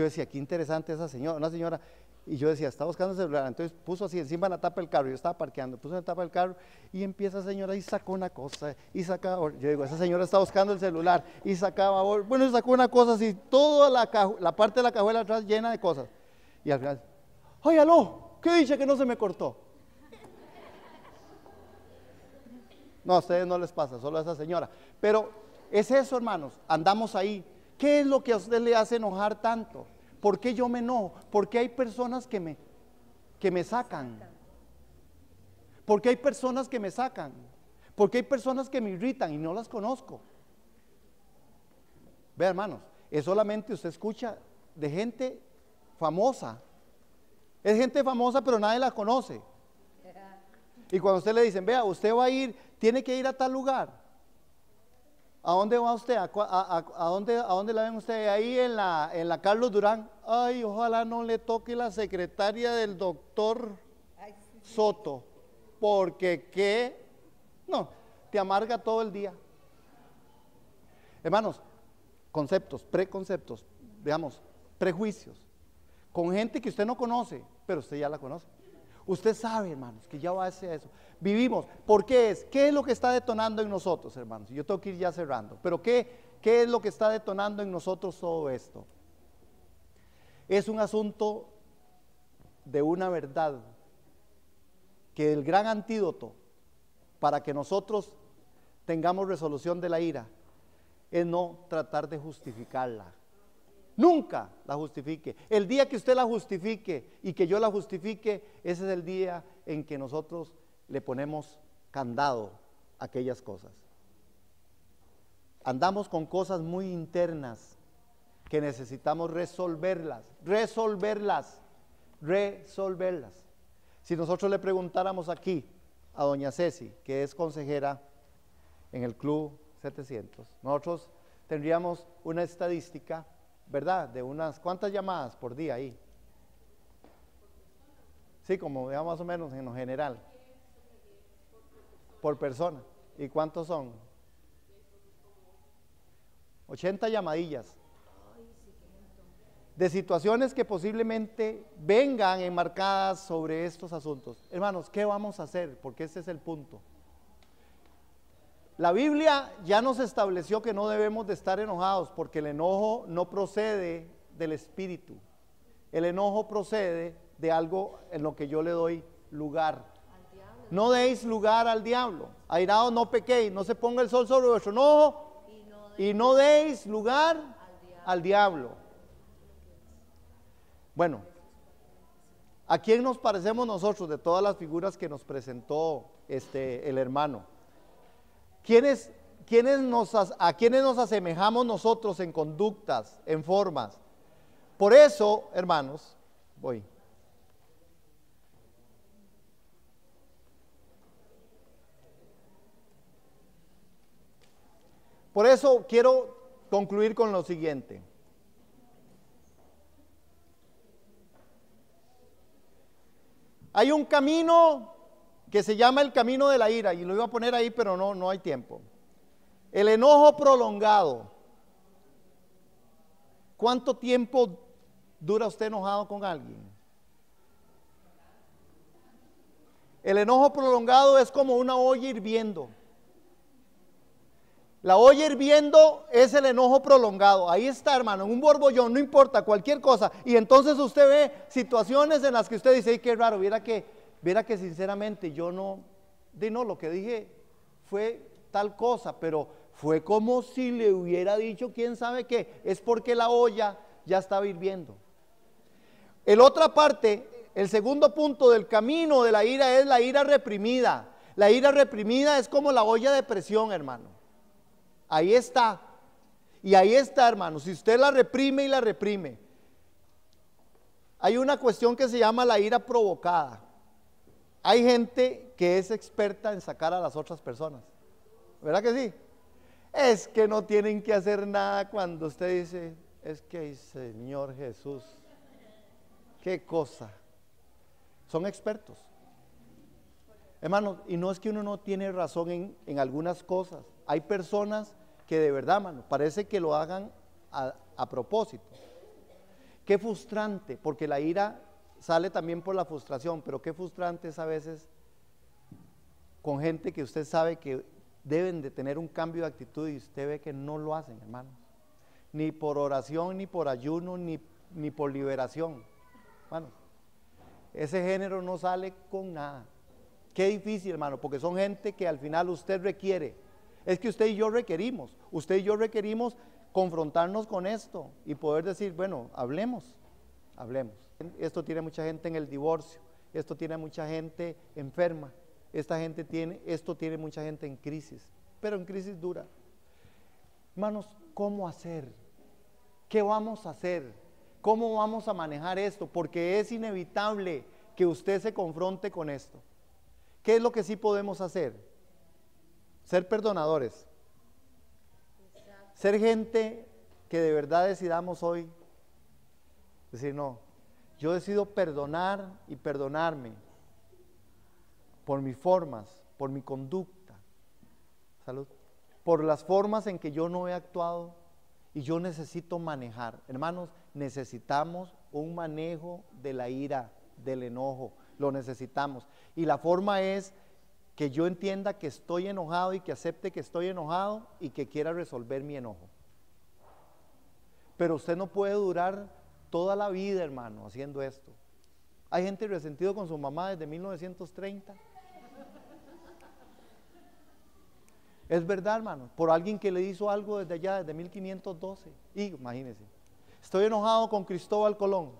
decía, qué interesante esa señora, una señora, y yo decía, está buscando el celular, entonces puso así encima de la tapa del carro, yo estaba parqueando, puso en la tapa del carro y empieza la señora y sacó una cosa y sacaba, yo digo, esa señora está buscando el celular y sacaba, bueno, sacó una cosa así, toda la parte de la cajuela atrás llena de cosas, y al final, ¡ay, aló! ¿Qué dice que no se me cortó? No, a ustedes no les pasa, solo a esa señora, pero es eso, hermanos, andamos ahí. ¿Qué es lo que a usted le hace enojar tanto? ¿Por qué yo me enojo? ¿Por qué hay personas que me sacan? ¿Por qué hay personas que me sacan? ¿Por qué hay personas que me irritan y no las conozco? Vea, hermanos, es solamente usted escucha de gente famosa. Es gente famosa, pero nadie la conoce. Y cuando usted le dicen, vea, usted va a ir, tiene que ir a tal lugar. ¿A dónde va usted? ¿A dónde la ven usted? Ahí en la Carlos Durán. Ay, ojalá no le toque la secretaria del doctor Soto, porque qué, no, te amarga todo el día. Hermanos, conceptos, preconceptos, veamos, prejuicios, con gente que usted no conoce, pero usted ya la conoce. Usted sabe, hermanos, que ya va a hacer eso. Vivimos. ¿Por qué es? ¿Qué es lo que está detonando en nosotros, hermanos? Yo tengo que ir ya cerrando. Pero ¿qué es lo que está detonando en nosotros todo esto? Es un asunto de una verdad, que el gran antídoto para que nosotros tengamos resolución de la ira es no tratar de justificarla. Nunca la justifique. El día que usted la justifique y que yo la justifique, ese es el día en que nosotros le ponemos candado a aquellas cosas. Andamos con cosas muy internas que necesitamos resolverlas. Si nosotros le preguntáramos aquí a doña Ceci, que es consejera en el Club 700, nosotros tendríamos una estadística, ¿verdad? De unas cuantas llamadas por día ahí. Sí, como ya más o menos en lo general. Por persona. ¿Y cuántos son? 80 llamadillas. De situaciones que posiblemente vengan enmarcadas sobre estos asuntos. Hermanos, ¿qué vamos a hacer? Porque ese es el punto. La Biblia ya nos estableció que no debemos de estar enojados, porque el enojo no procede del espíritu. El enojo procede de algo en lo que yo le doy lugar. No deis lugar al diablo. Airados no pequéis, no se ponga el sol sobre vuestro enojo y no deis lugar al diablo. Bueno, ¿a quién nos parecemos nosotros de todas las figuras que nos presentó el hermano? ¿A quiénes nos asemejamos nosotros en conductas, en formas? Por eso, hermanos, Por eso quiero concluir con lo siguiente. Hay un camino que se llama el camino de la ira, y lo iba a poner ahí, pero no hay tiempo. El enojo prolongado. ¿Cuánto tiempo dura usted enojado con alguien? El enojo prolongado es como una olla hirviendo. La olla hirviendo es el enojo prolongado. Ahí está, hermano, en un borbollón, no importa, cualquier cosa. Y entonces usted ve situaciones en las que usted dice, ay, qué raro, viera que sinceramente yo no, lo que dije fue tal cosa, pero fue como si le hubiera dicho quién sabe qué. Es porque la olla ya estaba hirviendo. El otra parte, el segundo punto del camino de la ira es la ira reprimida. La ira reprimida es como la olla de presión, hermano. Ahí está. Y ahí está, hermano. Si usted la reprime y la reprime. Hay una cuestión que se llama la ira provocada. Hay gente que es experta en sacar a las otras personas. ¿Verdad que sí? Es que no tienen que hacer nada cuando usted dice, es que Señor Jesús, qué cosa. Son expertos. Hermanos, y no es que uno no tiene razón en algunas cosas. Hay personas que de verdad, hermano, parece que lo hagan a propósito. Qué frustrante, porque la ira sale también por la frustración, pero qué frustrante es a veces con gente que usted sabe que deben de tener un cambio de actitud y usted ve que no lo hacen, hermanos. Ni por oración, ni por ayuno, ni por liberación. Hermanos, ese género no sale con nada. Qué difícil, hermano, porque son gente que al final usted requiere. Es que usted y yo requerimos confrontarnos con esto y poder decir, bueno, hablemos. Esto tiene mucha gente en el divorcio, esto tiene mucha gente enferma, esto tiene mucha gente en crisis, pero en crisis dura. Hermanos, ¿cómo hacer? ¿Qué vamos a hacer? ¿Cómo vamos a manejar esto? Porque es inevitable que usted se confronte con esto. ¿Qué es lo que sí podemos hacer? Ser perdonadores. Ser gente que de verdad decidamos hoy decir, no, yo decido perdonar y perdonarme por mis formas, por mi conducta, salud, por las formas en que yo no he actuado y yo necesito manejar. Hermanos, necesitamos un manejo de la ira, del enojo, lo necesitamos. Y la forma es que yo entienda que estoy enojado y que acepte que estoy enojado y que quiera resolver mi enojo. Pero usted no puede durar toda la vida, hermano, haciendo esto. Hay gente resentido con su mamá desde 1930. Es verdad, hermano, por alguien que le hizo algo desde allá, desde 1512. Y imagínense, estoy enojado con Cristóbal Colón.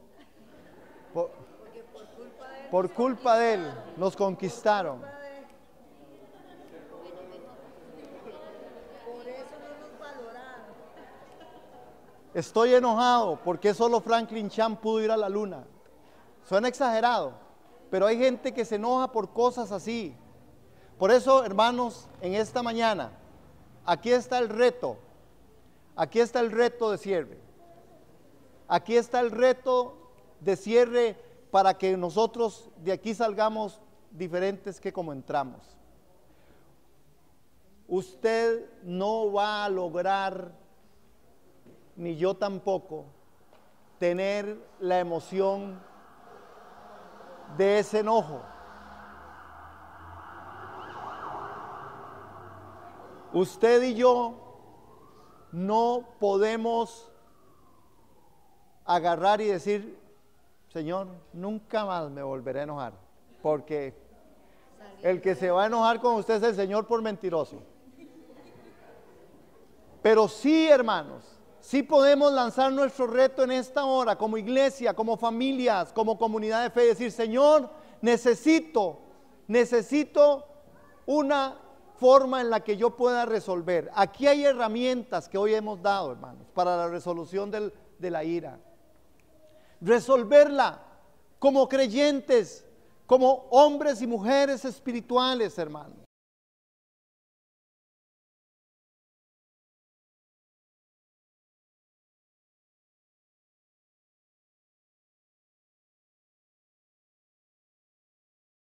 Por culpa de él nos conquistaron. Por eso no nos valoraron. Estoy enojado porque solo Franklin Chan pudo ir a la luna. Suena exagerado, pero hay gente que se enoja por cosas así. Por eso, hermanos, en esta mañana, aquí está el reto. Aquí está el reto de cierre. Aquí está el reto de cierre para que nosotros de aquí salgamos diferentes que como entramos. Usted no va a lograr, ni yo tampoco, tener la emoción de ese enojo. Usted y yo no podemos agarrar y decir, Señor, nunca más me volveré a enojar, porque el que se va a enojar con usted es el Señor por mentiroso. Pero sí, hermanos, sí podemos lanzar nuestro reto en esta hora, como iglesia, como familias, como comunidad de fe, y decir, Señor, necesito una forma en la que yo pueda resolver. Aquí hay herramientas que hoy hemos dado, hermanos, para la resolución de la ira. Resolverla como creyentes, como hombres y mujeres espirituales, hermanos.